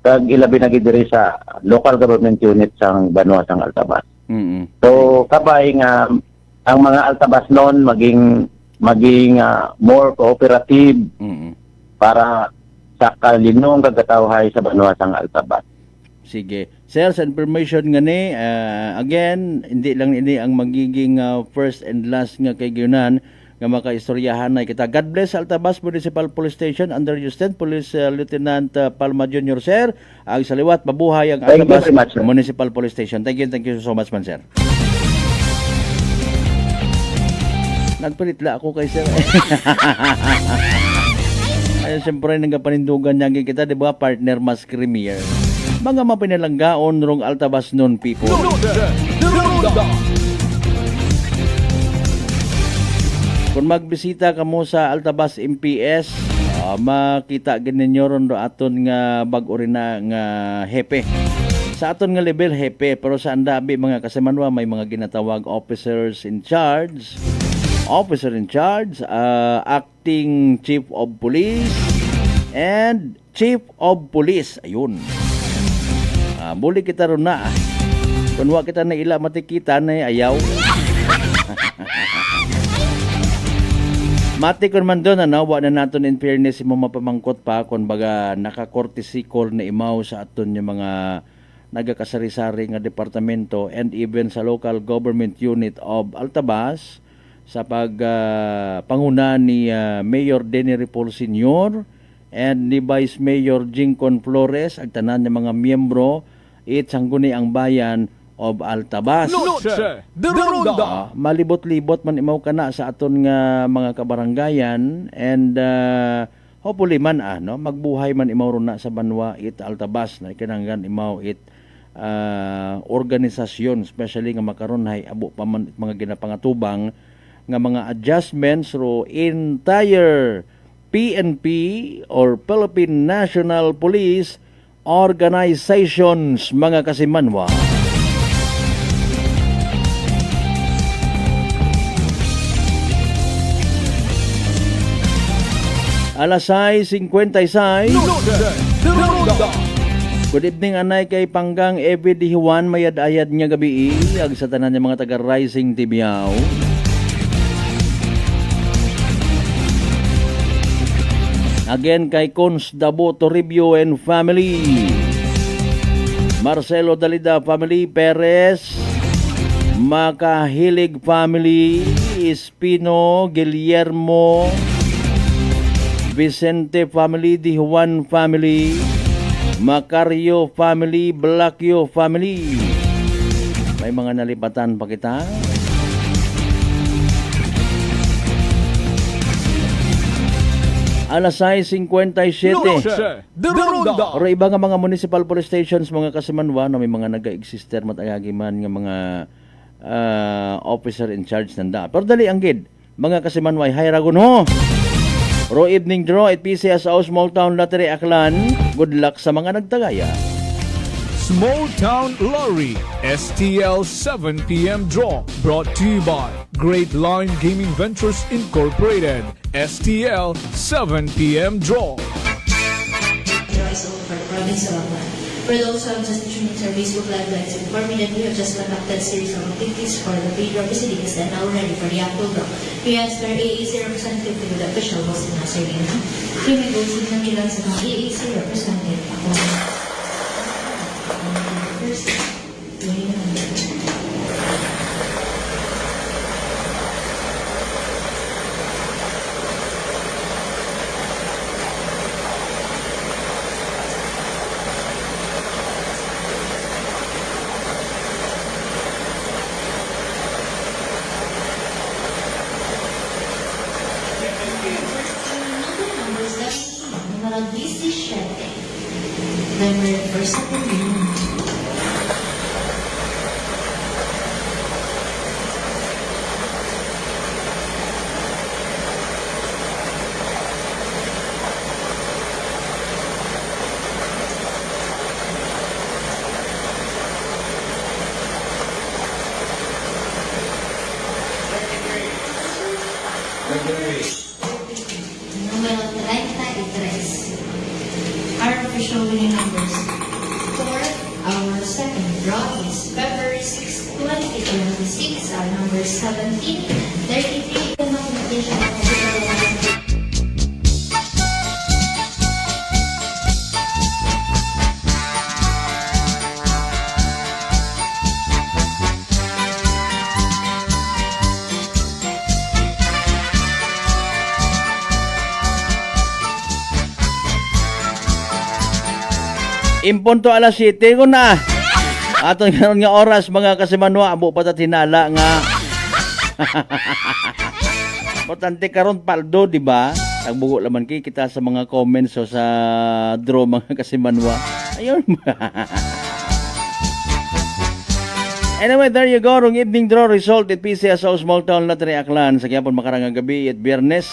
kag ilabi na gid diri sa local government unit sang Banwa sang Altabas. So kabay nga ang mga Altabas noon maging more cooperative para sa kalinong kagatawhay sa Banwa sang Altabas. Sige. Sir, sa information nga ni, again, hindi lang ini ang magiging first and last nga kaygunan nga makaistoryahan na kita. God bless Altabas Municipal Police Station under your stand, Police Lieutenant Palma Jr. Sir. Ang saliwat, mabuhay ang Altabas Municipal Police Station. Thank you so much man, sir. Nagpalitla ako kay sir. Ay, siyempre, nagpanindugan niya kita, di ba, partner mas creamier. Mga mapinalanggaon rong Altabas noon, people. Kung magbisita ka mo sa Altabas MPS, makita ninyo ron do aton nga bag-uri na nga hepe. Sa aton nga level, hepe. Pero sa andabi, mga kasamanwa, may mga ginatawag officers in charge, acting chief of police, and chief of police. Ayun. Muli kita ron na. Kung wa kita na ila matikita na ayaw. Mati kon man doon, wa na naton in fairness mo mapamangkot pa kung baga naka-courtesy call na imaw sa aton yung mga nagakasari-sari nga departamento and even sa local government unit of Altabas sa panguna ni Mayor Denny Ripoll Sr. and ni Vice Mayor Jingcon Flores, ang tanan ng mga miyembro sangguni ang bayan of Altabas. Malibot-libot man imaw kana sa aton nga mga kabarangayan and hopefully man magbuhay man imaw ron na sa Banwa Altabas na kinanggan imaw organisasyon, especially nga makaron hay abo pa man mga ginapangatubang nga mga adjustments ro entire PNP or Philippine National Police organizations, mga kasimanwa. Alas 6:56. Good evening anay kay Panggang Evi Dihuan, mayad-ayad nga gabi ag sa tanan ng mga taga Rising Tibiao. Again kay Cons Dabo Toribio and family, Marcelo Dalida family, Perez, Makahilig family, Espino, Guillermo, Vicente family, Di Juan family, Macario family, Blacchio family. May mga nalipatan pa kita. Alas 6:57. Pero iba nga mga municipal police stations, mga kasimanwa, na may mga naga-exister matayagiman nga mga officer in charge nanda. Pero dali ang gid, mga kasimanwa, hay ragon ho. Ro evening draw at PCS Small Town Lottery Aklan. Good luck sa mga nagtagaya. Small Town Lottery STL 7 p.m. draw brought to you by Great Line Gaming Ventures Incorporated. STL 7 p.m. draw. Is over province of Aklan. For those who have just tuned into our Facebook Live like to inform you that we have just conducted a series of activities for the paid draw proceedings and now ready for the actual draw. We ask our AAC representative to do the official boss in Nazarena. We may go see ng ilan sa mga AAC representative. Ako first, yun yung number 17, number first Número 33. Our official winning numbers for our second draw is February 6, 2026. Our number 17, 33, the nomination of Impunto alas 7 ko na. Atong karon nga oras mga kasimanwa, abo patat hinala nga. Importante karon paldo, di ba? Nagbugo laman kay kita sa mga comments o sa draw mga kasimanwa. Ayun. Anyway, there you go. Rong evening draw result at PCSO Small Town Lottery Aklan sa gyapon makarangang gabi at Biyernes,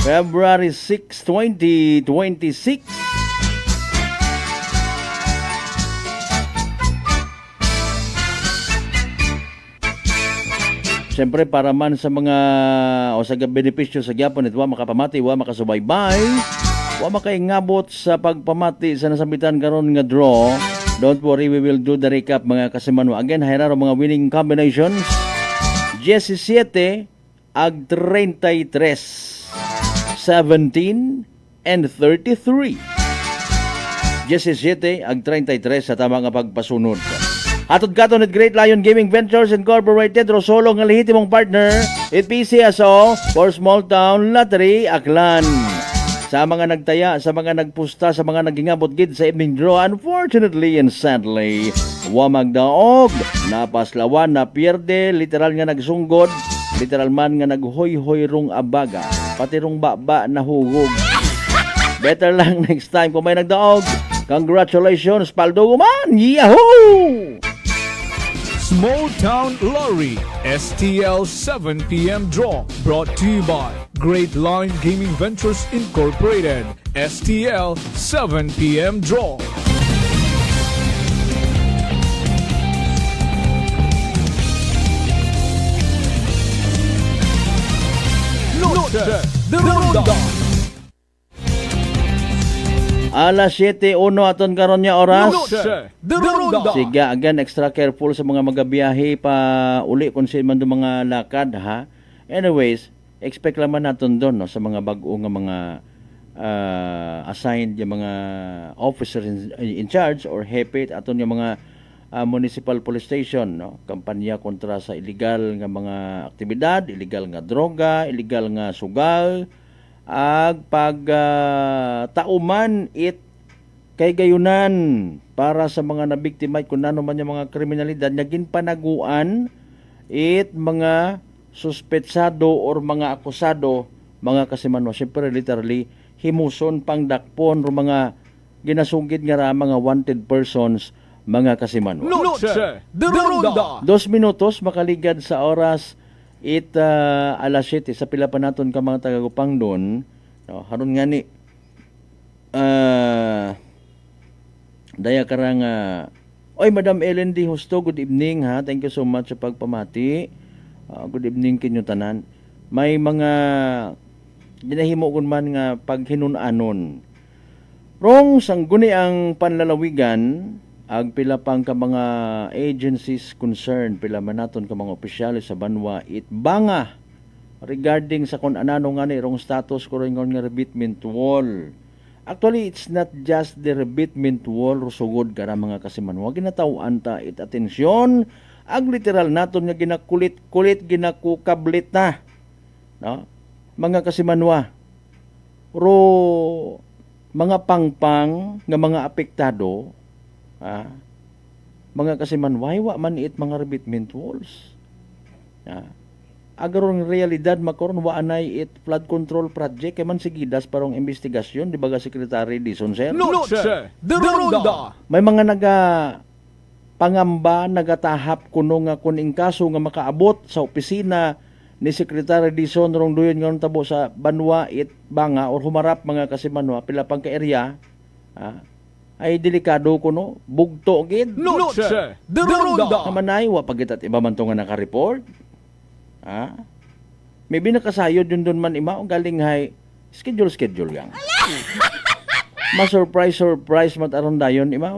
February 6, 2026. Siyempre para man sa mga o sa benepisyo sa gyapon ito, wa makapamati, wa makasubaybay, wa makaingabot sa pagpamati sa nasambitan karon nga draw. Don't worry, we will do the recap mga kasimanwa. Again, hayraro mga winning combinations. 17 ag 33, 17 and 33. 17 ag 33 sa tama nga pagpasunod. Atod katon at Great Lion Gaming Ventures Incorporated, Rosolo nga lehitimong partner at PCSO for Small Town Lottery Aklan. Sa mga nagtaya, sa mga nagpusta, sa mga nagingabot gid sa evening draw, unfortunately and sadly, wa magdaog, napaslawan, napierde, literal nga nagsunggod, literal man nga naghoy-hoy rong abaga, pati rong baba na hugog. Better lang next time kung may nagdaog. Congratulations, Paldo Guman! Yahoo! Small Town Lottery STL 7 p.m. draw brought to you by Great Line Gaming Ventures Incorporated. STL 7 p.m. draw. Noche de Ronda. Alas 7:01 aton karon nya oras. Noche de Ronda. Sige, again extra careful sa mga magabiyahe pa uli kung sino man do mga lakad ha. Anyways, expect laman naton doon no, sa mga bag-o nga mga assigned yung mga officers in charge or hepit aton yung mga municipal police station, no, kampanya kontra sa illegal nga mga aktibidad, illegal nga droga, illegal nga sugal, ag pag tauman it kay gayunan para sa mga nabiktima kung ano man yung mga kriminalidad nga ginpanaguan it mga suspetsado or mga akusado, mga kasimanwa, syempre literally himuson pangdakpon o mga ginasugid nga ra mga wanted persons, mga kasimanwa. Noche de Ronda. 2 minutos makaligad sa oras alas 7 sa pila pa naton ka mga tagagupang doon, no, haron nga ni daya karang oy Madam Ellen D. Husto, good evening ha. Thank you so much sa pagpamati. Good evening kinyo tanan. May mga ginahimo kun man nga paghinunanon. Rong sangguni ang panlalawigan ag pila pang ka mga agencies concerned, pila man naton ka mga opisyales sa Banwa banga regarding sa kung anano nga ni rong status ko rin nga rebatment wall. Actually, it's not just the rebatment wall rusugod kara mga kasimanwa. Ginatawaan ta atensyon ag literal naton nga ginakulit-kulit ginakukablit na, no, mga kasimanwa. Ro mga pangpang nga mga apektado, mga kasimanwa, wa man it mga rebatment walls. Agarong realidad makoron wa anay it flood control project kay man sigidas parong investigasyon, di ba, Secretary Dison Sir? Noche de Ronda. May mga pangamba nagatahap kuno nga kuning kaso nga makaabot sa opisina ni Secretary Dison rong duyon nga tabo sa Banwa banga or humarap mga kasimanwa pila pang ka area, ay delikado kuno bugto gid. Noche de Ronda. Namanay wa pagitat iba man to nga naka-report. Maybe nakasayod yun doon man ima galing hay schedule yang. Ma-surprise mataron dayon ima.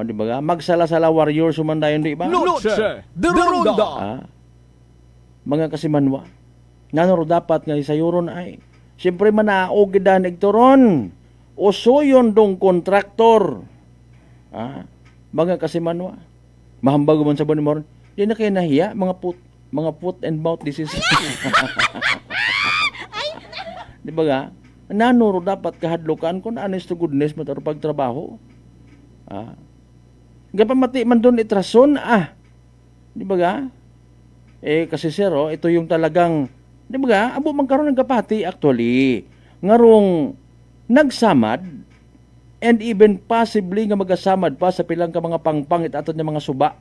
Di ba? Magsala-sala warrior sumandayon di ba? Noche de Ronda. Mga kasimanwa. Nanoro dapat nga isayuron ay siyempre manaog gidan igtoron. Usoyon dong kontraktor. Mga kasimanwa. Mahambag man sa bonimor. Di na kayo nahiya mga foot and mouth disease. Di ba ga? Nanoro dapat kahadlukan kung honest to goodness mataro pagtrabaho. Gapamati man doon itrason, di ba ga? Kasi siro, ito yung talagang, di ba ga? Abo magkaroon ng kapati actually. Ngarong nagsamad and even possibly nga magasamad pa sa pilang ka mga pangpangit aton ng mga suba.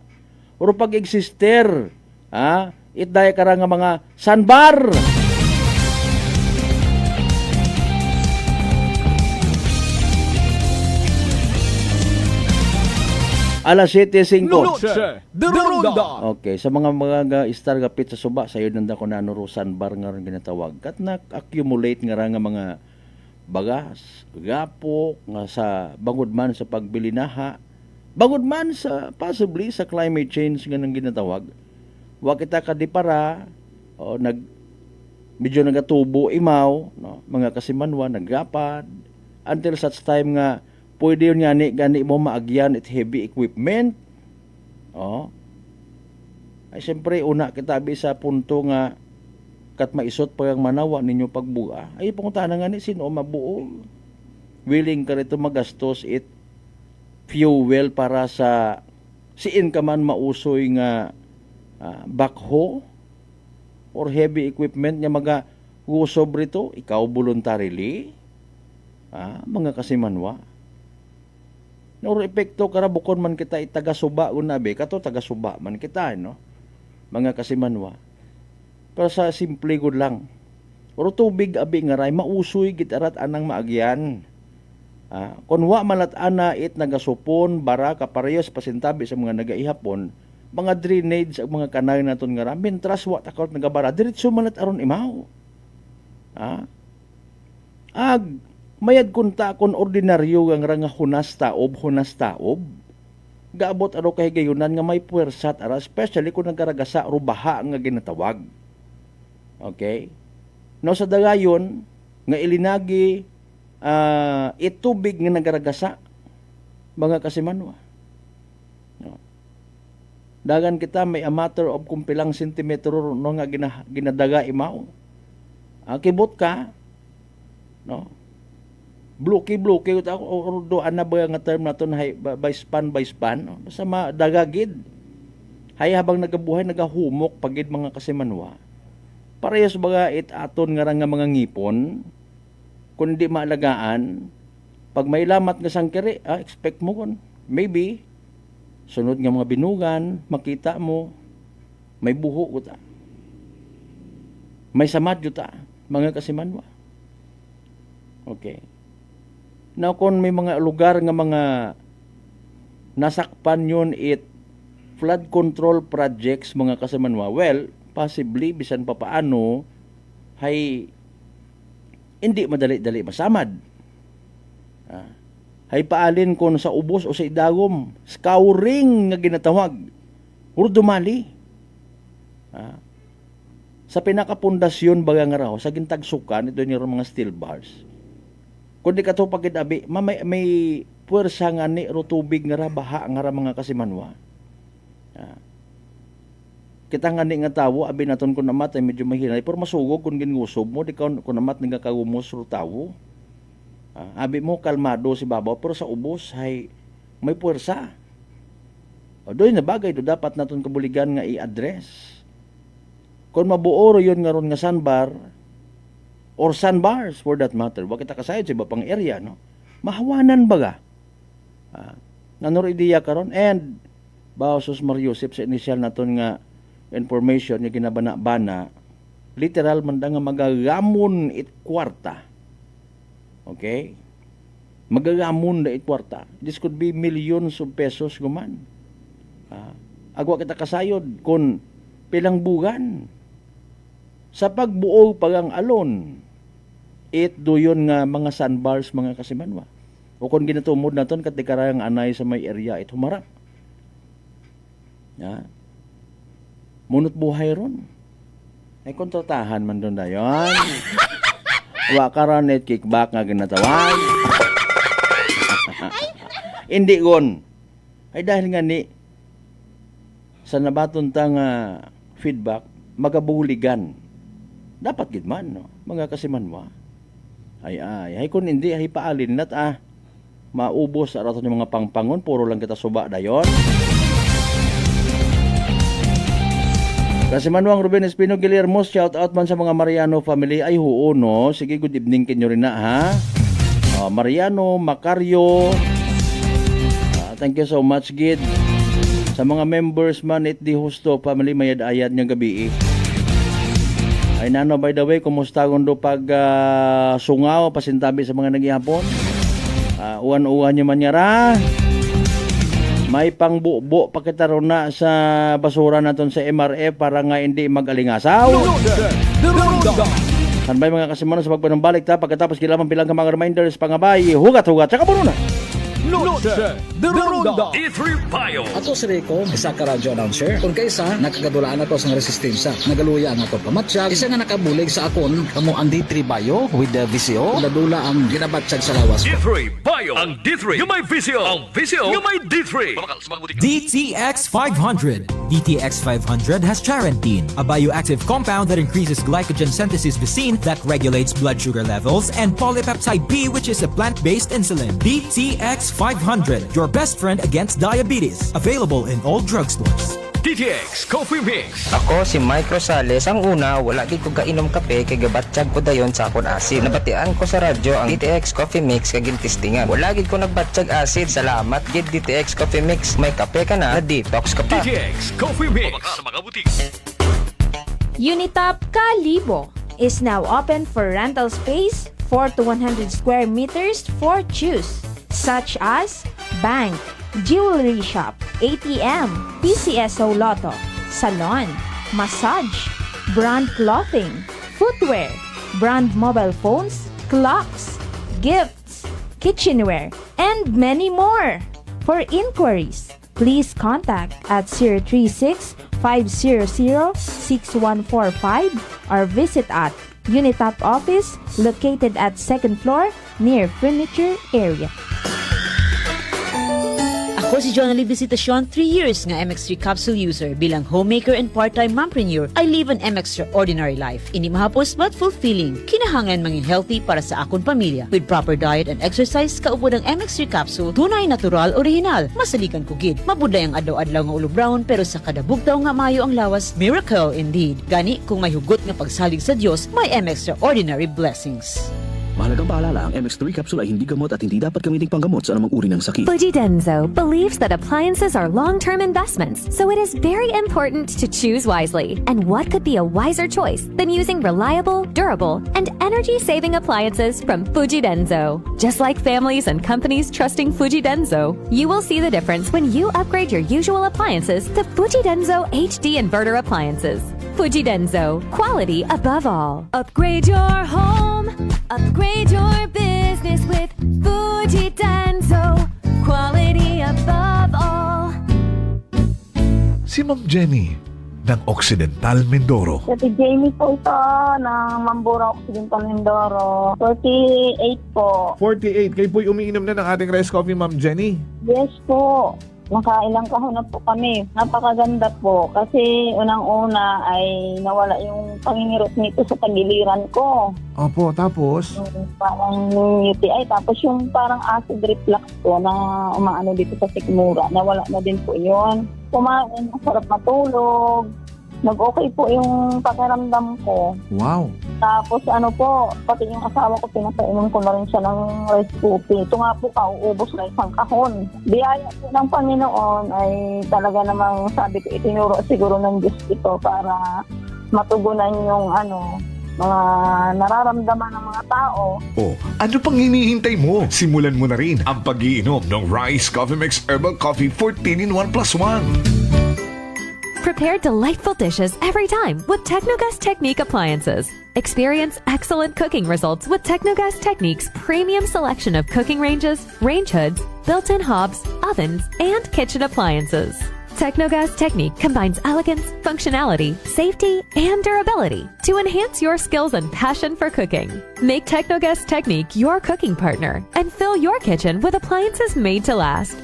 Uro pag-exister, itdaya ka nga mga sandbar. Alas 7:05. Noche de Ronda. Okay, sa mga istar gapit sa suba, sayo nanda ko na nurusan bar nga rin ginatawag. Kat na-accumulate nga nga mga bagas, gapok, nga sa bangod man sa pagbilinaha, bangod man sa possibly sa climate change nga nang ginatawag. Wa kita kadipara, medyo nagatubo imaw, no? Mga kasimanwa, naggapad, until such time nga pwede yun gani mo maagyan at heavy equipment. Ay siyempre una kita sa punto nga kat maisot pag manawa ninyo pagbuga. Ay pangunta na nga ni sino mabuo. Willing ka rito magastos it fuel para sa siin ka man mausoy nga backhoe or heavy equipment nga mag-usob rito, ikaw voluntarily. Mga kasimanwa. Noro epekto kara bukod man kita taga-suba unabe kato taga-suba man kita no, mga kasimanwa. Pero sa simple good lang. Oro tubig abi nga ray mausoy gid arat anang maagyan. Kun wa malat ana it nagasupon bara kaparehas pasintabi sa mga nagaihapon, mga drainage ang mga kanal naton nga ra mentras wa takot nagabara diretso malat aron imaw. Mayad kunta kon ordinaryo ang nga hunas taob. Gaabot aro kay gayunan nga may puwersat ara, especially kung nagaragasa ro baha nga ginatawag. Okay? No sa dagayon nga ilinagi itubig nga nagaragasa, mga kasimanwa. No. Dagan kita may a matter of kung pilang sentimetro no nga ginadaga imaw. Kibot ka, no? Bloki o doan na ba nga term na to na by span, no? Basta madagagid. Hay habang nagabuhay nagahumok pagid mga kasimanwa. Parehas baga aton nga mga ngipon kun di maalagaan pag may lamat nga sangkiri, expect mo kon maybe sunod nga mga binugan makita mo may buho ko ta. May samad yo ta mga kasimanwa. Okay. Now, kung may mga lugar nga mga nasakpan yun flood control projects mga kasimanwa, well, possibly, bisan pa paano, hay hindi madali-dali masamad. Hay paalin kung sa ubos o sa idagom, scouring nga ginatawag, puro dumali. Sa pinakapundasyon baga nga raw, sa gintagsukan, ito yung mga steel bars. Kung di ka ito pagkidabi, may puwersa nga ni tubig nga ra, baha nga ra mga kasimanwa. Kita nga ni nga tawo, abi naton kung namat ay medyo mahinay, pero masugog kung ginusob mo, di ka kung namat nga kagumos ro tawo. Abi mo kalmado si babaw, pero sa ubos ay may puwersa. O doon na bagay, do dapat naton kabuligan nga i-address. Kung mabuo yun nga ron nga sandbar, or sandbars for that matter, wag kita kasayod sa iba pang area, no? Mahawanan baga. Nanor ideya karon and Bausos Mariusip sa initial naton nga information nga ginabana-bana, literal man nga magagamon kwarta. Okay? Magagamon da kwarta. This could be millions of pesos guman. Agwa kita kasayod kung pilang bugan. Sa pagbuo pagang alon, doyon nga mga sandbars mga kasimanwa. O kung ginatumod naton katikarang anay sa may area humarap. Munot buhay ron. Ay kontratahan man doon dayon. Wa karon net kickback nga ginatawag. Hindi gon. Ay dahil nga ni sa nabaton tang feedback magabuligan. Dapat gid man, no? Mga kasimanwa. Ay kun hindi ay paalin nat maubos sa raton yung mga pangpangon, puro lang kita suba dayon. Kasimanwang Ruben Espino Guillermo, shout out man sa mga Mariano family. Ay huo, no? Sige, good evening kinyo rin na, ha? Mariano, Macario, thank you so much, Gid. Sa mga members man di Husto family, mayad-ayad niyang gabi. Ay nano, by the way, kumusta kundo pag sungaw, pasintabi sa mga nagihapon? Uwan-uwan nyo man nyara. May pangbubo pakitaron na sa basura naton sa MRF para nga hindi mag-alingasaw. Hanbay mga kasimanon sa pagpanambalik ta, pagkatapos kilamang bilang mga reminders, pangabay, hugat-hugat, saka puno na. Noche de Ronda E3 Bio. Ato si Rico, isa ka radio announcer. Kung kaysa, nakagadulaan ako sa resistensya. Nagaluya ang ako pamatsyag. Isa nga nakabulig sa akon, kamo ang D3 Bio with the VCO. Dadula ang ginabatsyag sa lawas ko. D3 Bio. Ang D3 yung may VCO. Ang VCO yung may D3. DTX 500. DTX 500 has charantine, a bioactive compound that increases glycogen synthesis Vicine that regulates blood sugar levels, and polypeptide B, which is a plant-based insulin. DTX 500, your best friend against diabetes. Available in all drugstores. DTX Coffee Mix. Ako si Mike Rosales. Ang una, wala gid ko kainom kape kay gabatsyag ko dayon sa akon asid. Nabatian ko sa radyo ang DTX Coffee Mix kay gintistingan. Wala gid ko nagbatsyag asid. Salamat gid DTX Coffee Mix. May kape ka na detox ka pa. DTX Coffee Mix. Sa mga butik. Unitop Kalibo is now open for rental space 4 to 100 square meters for choose, such as bank, jewelry shop, ATM, PCSO Lotto, salon, massage, brand clothing, footwear, brand mobile phones, clocks, gifts, kitchenware, and many more. For inquiries, please contact at 036-500-6145 or visit at Unitop office located at 2nd floor near furniture area. Ako si Jonali Visitacion, 3 years nga MX3 capsule user. Bilang homemaker and part-time mompreneur, I live an extraordinary life. Ini mahapos but fulfilling. Kinahangan mangin healthy para sa akong pamilya. With proper diet and exercise, kaupod ang MX3 capsule, tunay, natural, original. Masalikan kugid. Mabudlay ang adlaw-adlaw nga ulo brown, pero sa kada bugtaw nga mayo ang lawas, miracle indeed. Gani, kung may hugot nga pagsalig sa Dios, may extraordinary blessings. Mahalagang paalala, ang MX3 capsule ay hindi gamot at hindi dapat gamiting panggamot sa anumang uri ng sakit. Fuji Denso believes that appliances are long-term investments, so it is very important to choose wisely. And what could be a wiser choice than using reliable, durable, and energy-saving appliances from Fuji Denso? Just like families and companies trusting Fuji Denso, you will see the difference when you upgrade your usual appliances to Fuji Denso HD inverter appliances. Fuji Denso, quality above all. Upgrade your home. Upgrade your business with Fuji Denso, quality above all. Si Ma'am Jenny ng Occidental Mindoro. Si Jamie po ito ng Mambura Occidental Mindoro. 48 po. 48. Kayo po'y umiinom na ng ating rice coffee, Ma'am Jenny. Yes po. Nakailang kahon na po kami. Napakaganda po. Kasi unang-una ay nawala yung pangingirot nito sa tagiliran ko. Opo, tapos? Parang UTI. Tapos yung parang acid reflux ko na umaano dito sa sikmura. Nawala na din po yun. Kumain, masarap matulog. Nag-okay po yung pakiramdam ko. Wow. Tapos ano po, pati yung asawa ko, pinapainom ko na rin siya ng rice coffee. Ito nga po, kauubos na isang kahon. Biyaya po ng Panginoon ay talaga namang sabi ko, itinuro siguro ng Diyos ito para matugunan yung mga nararamdaman ng mga tao. Oh, ano pang hinihintay mo? Simulan mo na rin ang pag-iinom ng Rice Coffee Mix Herbal Coffee 14 in 1 plus 1. Prepare delightful dishes every time with Technogas Technique appliances. Experience excellent cooking results with Technogas Technique's premium selection of cooking ranges, range hoods, built-in hobs, ovens, and kitchen appliances. Technogas Technique combines elegance, functionality, safety, and durability to enhance your skills and passion for cooking. Make Technogas Technique your cooking partner and fill your kitchen with appliances made to last.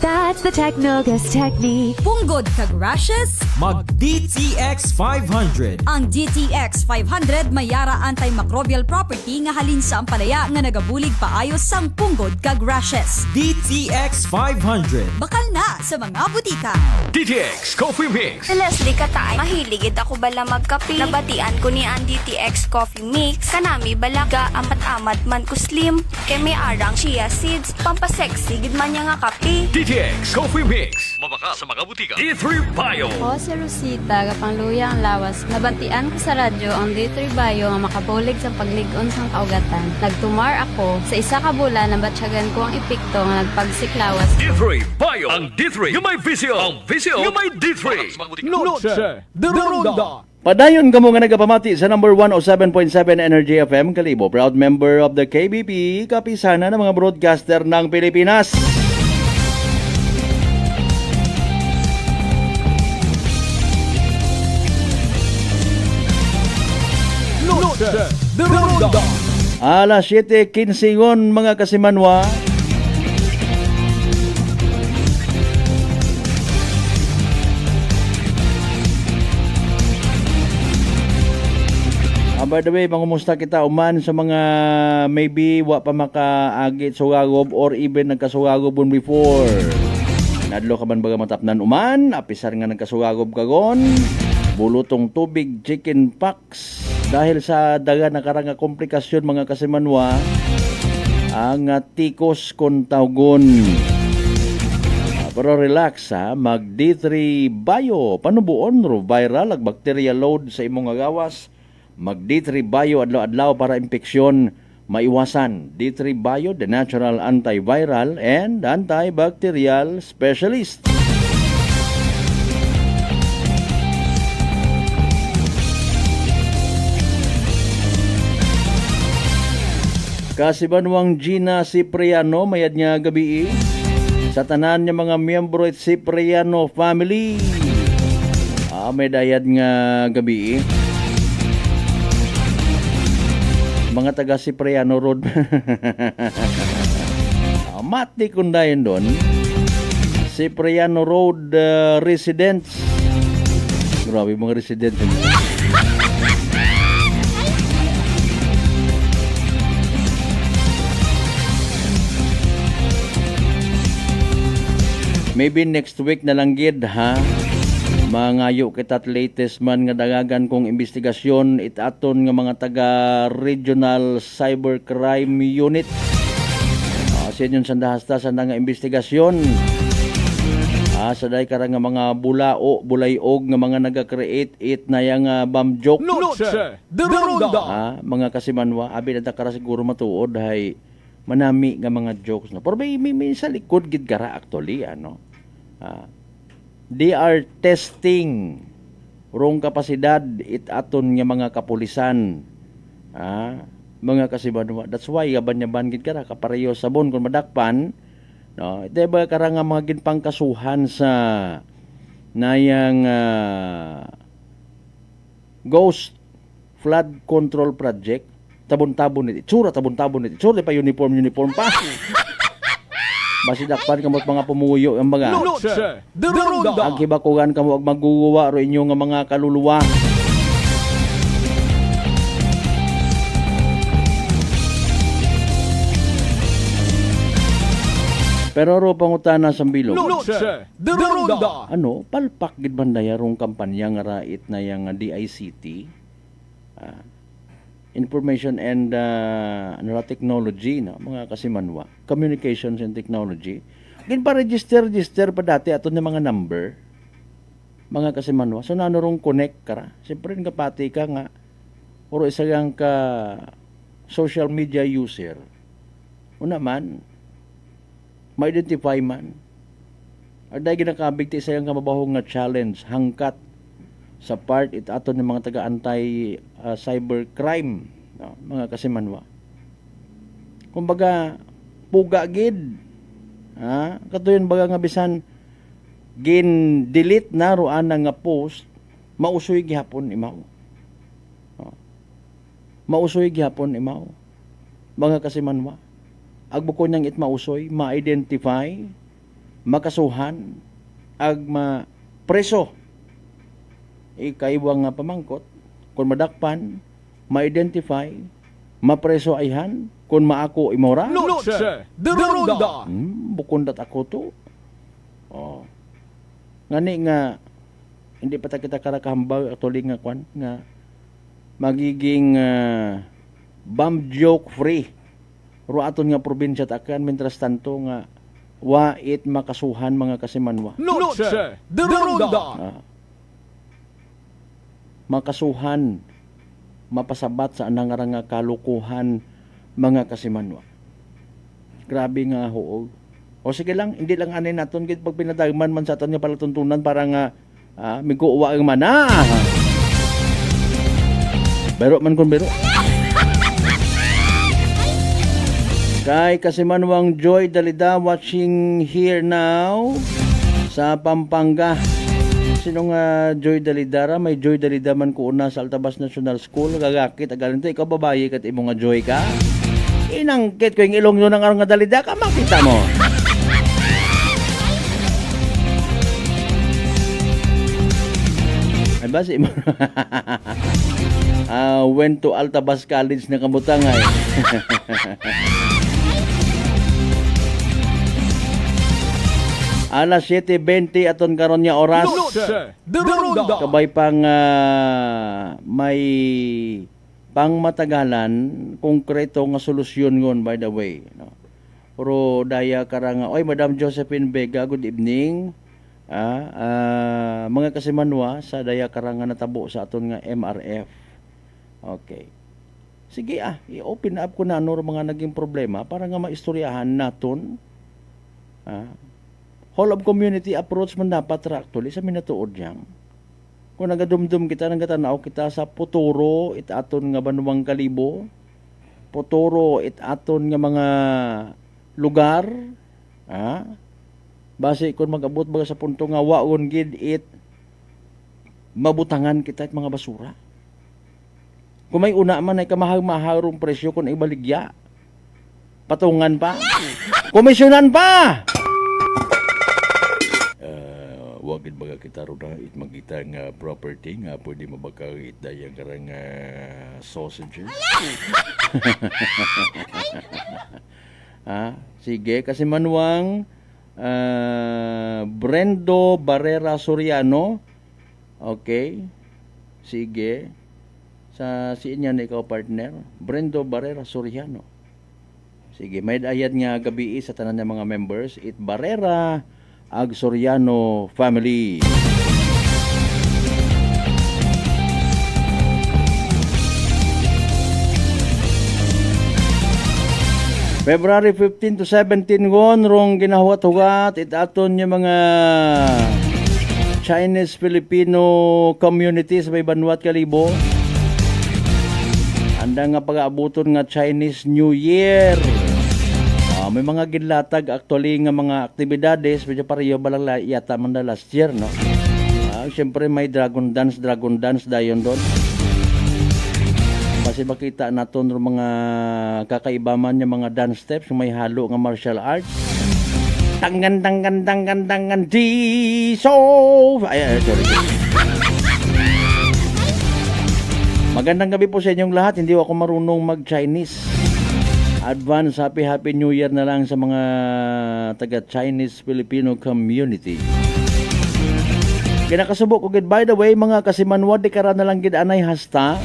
That's the Technogas Technique. Punggod kag rashes? Mag DTX 500. Ang DTX 500 may yara antimicrobial property nga halin sa ampalaya nga nagabulig paayos sang punggod kag rashes. DTX 500. Bakal na sa mga butika. DTX Coffee Mix. Si Leslie Katay, mahiligid ako bala magkape. Nabatian ko ni ang DTX Coffee Mix. Kanami balaga amat-amat man ko slim. Kay may arang chia seeds. Pampasexy gid man niya nga kape. DTX Coffee Mix. Mabaka sa mga butika. D3 Bio. Ako si Rosita, kapangluya ang lawas. Nabatian ko sa radyo ang D3 Bio nga makabulig sa pagligon sang kaugatan. Nagtumar ako. Sa isa ka bulan, nabatsyagan ko ang epekto nga nagpagsiklawas. D3 Bio. Ang D3 yung may visyo. Ang visyo yung may D3. Noche de Ronda. Padayon kamo nga nagapamati sa number 107.7 Energy FM Kalibo. Proud member of the KBP, kapisana ng mga broadcaster ng Pilipinas. Noche de Ronda. Alas 7:15 mga kasimanwa. By the way, mangumusta kita uman sa mga maybe wa pa makaagit sugagob or even nagkasugagobon before. Nadlo ka man baga matapnan uman, apisar nga nagkasugagob kagon. Bulutong tubig, chicken pox. Dahil sa daga nakaranga komplikasyon mga kasimanwa, ang tikos kon tawgon. Pero relax ha, mag D3 Bio, panubuon ro viral ag bacteria load sa imong agawas. Mag D3 Bio adlaw-adlaw para impeksyon maiwasan. D3 Bio, the natural antiviral and antibacterial specialist. Kasibanwang Gina Cipriano, mayad niya gabi sa tanan niya mga miyembro at Cipriano family. May dayad nga gabi mga taga Cipriano Road. Mati kundayan doon Cipriano Road residents. Grabe mga residents. Maybe next week na lang gid ha. Mangayo kitat latest man nga dagagan kong investigasyon itaton nga mga taga Regional Cybercrime Unit. Siya yun sandahasta sa nga investigasyon. Saday karang nga mga bulayog nga mga naga-create it na yang bomb joke. Mga kasimanwa, abi na kara siguro matuod hay manami nga mga jokes na. Pero may sa likod gid gara actually ano. They are testing rong kapasidad itaton nga mga kapulisan. Mga kasibanwa. That's why yaban-yaban gid kara kapareho sabon kung madakpan. No, ite ba kara nga mga ginpangkasuhan sa nayang Ghost Flood Control Project. Tabon-tabon nito. Tabon-tabon nito. Tsura pa uniform pa. Basi dakpan kamot mga pumuyo ang mga. Ang kibakugan kamo ag maguguwa ro inyo nga mga kaluluwa. Pero ro pangutana sa bilog. Ano, palpak gid man rong kampanya nga rait na yang DICT. Information and technology no mga kasimanwa, communications and technology. Gin pa register pa dati aton nga mga number mga kasimanwa. So nano rong connect kara. Siyempre nga pati ka nga oro isa yang ka social media user. Una man ma-identify man. Aday ginakabig ti sayang ka mabahong nga challenge hangkat sa part aton ng mga taga-anti cybercrime no, mga kasimanwa. Kumbaga puga gid. Katuyon baga nga bisan gin delete na roan nga post mausoy gihapon imaw. Mausoy gihapon imaw. Mga kasimanwa. Agbuko niyang mausoy, ma-identify, makasuhan, ag ma-preso. Ikaiwang nga pamangkot, kung madakpan, ma-identify, ma-preso ayhan, kung maako imora. Bukundat ako to. Ngani nga, hindi pa kita karakahambag actually nga kwan, nga magiging bomb joke free. Ro aton nga probinsya takan mientras tanto nga wait makasuhan mga kasimanwa. Makasuhan mapasabat sa anang nga kalukuhan mga kasimanwa. Grabe nga huog. O sige lang, hindi lang anay naton gid pag pinadagman man sa aton nga palatuntunan para nga miguwa ang mana. Bero man kun bero. Kay kasimanwang Joy Dalida watching here now sa Pampanga. Sino nga Joy Dalidara? May Joy Dalida man ko una sa Altabas National School. Gagakit agalin to. Ikaw babayi kat imo nga Joy ka. Inangkit ko yung ilong nyo ng arong nga Dalida ka. Makita mo. Ay ba si imo? Went to Altabas College na kamutangay. Alas 7:20 aton karon nya oras. Kabay pang may pangmatagalan konkreto nga solusyon ngon by the way no. Pero daya karanga oy Madam Josephine Vega, good evening. Mga kasimanwa sa daya karanga natabo sa aton nga MRF. Okay. Sige i-open up ko na ano mga naging problema para nga maistoryahan naton. Whole of community approach man dapat actually sa minatuod yang. Kung nagadumdum kita, nagatanaw kita sa Potoro, itaton nga Banuang Kalibo, Potoro, itaton nga mga lugar, base kung mag-abot baga sa punto nga waon gid it mabutangan kita at mga basura. Kung may una man ay kamahal-maharong presyo kung ibaligya, patungan pa, komisyonan pa. wag gid baga kita ro na it magita nga property nga pwede mabakang itdayang karang sausages. Sige, kasi manuang Brendo Barrera Soriano. Okay. Sige. Sa siin niya na ikaw partner. Brendo Barrera Soriano. Sige, may ayat nga gabi sa tanan ng mga members. It Barrera ag Soriano family. February 15 to 17 gon rong ginahuat-hugat itaton yung mga Chinese-Filipino community sa may Banwat Kalibo. Anda nga pag-aabuton nga Chinese New Year. May mga ginlatag actually nga mga aktibidades medyo pareho balang yata man na last year, no? Siyempre may dragon dance dayon doon. Kasi makita naton mga kakaibaman niya mga dance steps may halo nga martial arts. Tangan di so. Sorry. Magandang gabi po sa inyong lahat. Hindi ako marunong mag-Chinese. Advance happy New Year na lang sa mga taga Chinese Filipino community. Kinakasubok ko gid by the way mga kasimanwad di kara na lang gid anay hasta.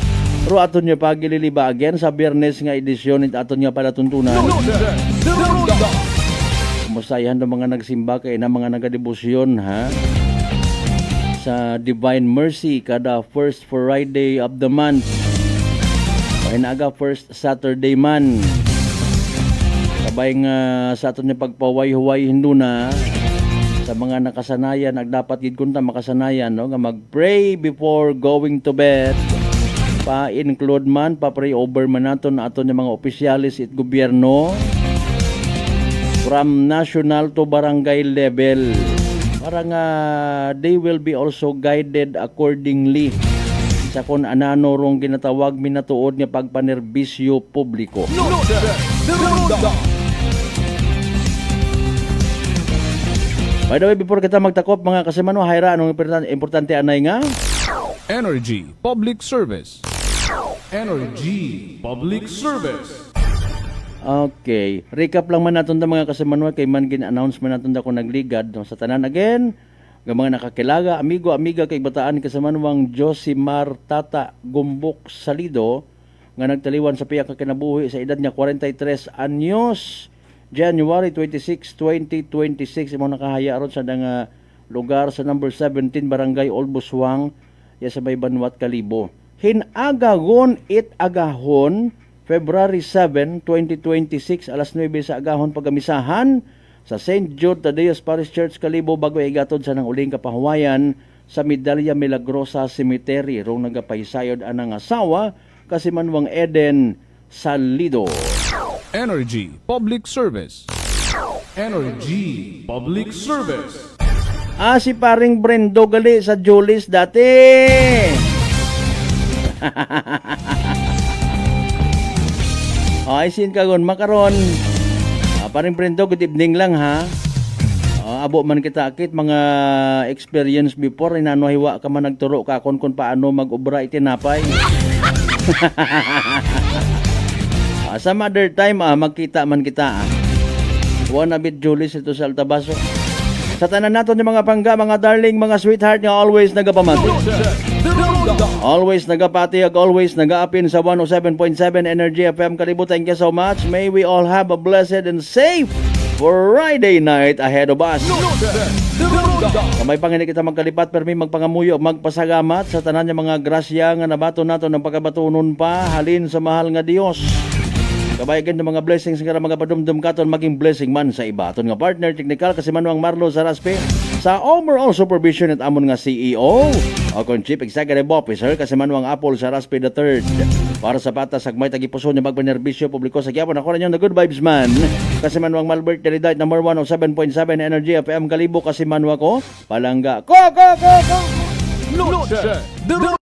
Pero aton niya pagililiba again sa Biyernes nga edisyon it aton niya pala tuntunan. Kumustayan ng mga nagsimba kay na mga nagadebosyon ha sa Divine Mercy kada first Friday of the month. Ay naga first Saturday man. Sabay nga sa aton niya pagpaway-huway hinduna sa mga nakasanayan dapat gid kunta makasanayan no nga mag-pray before going to bed. Pa-include man, pa-pray over man naton na aton yung mga opisyalis at gobyerno from national to barangay level para nga they will be also guided accordingly sa kung anano rong ginatawag minatuod nga pagpanerbisyo publiko. By the way, before kita magtakop mga kasimano, hayra anong importante anay nga? Energy Public Service. Energy Public Service. Okay. Recap lang man natin mga kasamanwa kay man gin-announce man natin ako nagligad no, sa tanan again. Ng mga nakakilaga, amigo-amiga kay bataan kasamanwang Josimar Tata Gumbok Salido nga nagtaliwan sa piyak kinabuhi sa edad niya 43 anyos. January 26, 2026 imo nakahaya aron sa nga lugar sa number 17 Barangay Olbuswang ya sa may Banwat Kalibo. Hinagagon it agahon February 7, 2026 alas 9 sa agahon pagamisahan sa St. Jude Tadeus Parish Church Kalibo bago igatod sa nang uling kapahuwayan sa Medalla Milagrosa Cemetery rong nagapahisayod anang asawa kasi manwang Eden Salido. Energy Public Service. Energy Public Service. Si paring Brendo gali sa Julis dati. Ay sin kagon makaron. Paring Brendo, good evening lang ha. Abo man kita akit mga experience before inanuhiwa ka man nagturo ka kung paano mag-obra itinapay. Sa mother time magkita man kita. One bit Julis ito sa Altabaso. Sa tanan naton yung mga pangga, mga darling, mga sweetheart nga always nagapamati. Always nagapati, always nagaapin sa 107.7 Energy FM Kalibo. Thank you so much. May we all have a blessed and safe Friday night ahead of us. Kamay pangini kita magkalipat, permi magpangamuyo, magpasagamat sa tanan yung mga grasya nga nabato nato ng pagkabatunon pa, halin sa mahal nga Dios. Kabayagan ng mga blessings nga mga padumdum katon maging blessing man sa iba. Aton nga partner technical kasi manuang Marlo Saraspe sa overall supervision at amon nga CEO o kon Chief Executive Officer kasi manuang Apple Saraspe III. Para sa patas sagmay tagipuso niya magpanerbisyo publiko sa Quiapo nako na the good vibes man. Kasi manuang Malbert Delidite number 1 of 7.7 Energy FM Kalibo kasi manuwa ko palangga. Ko.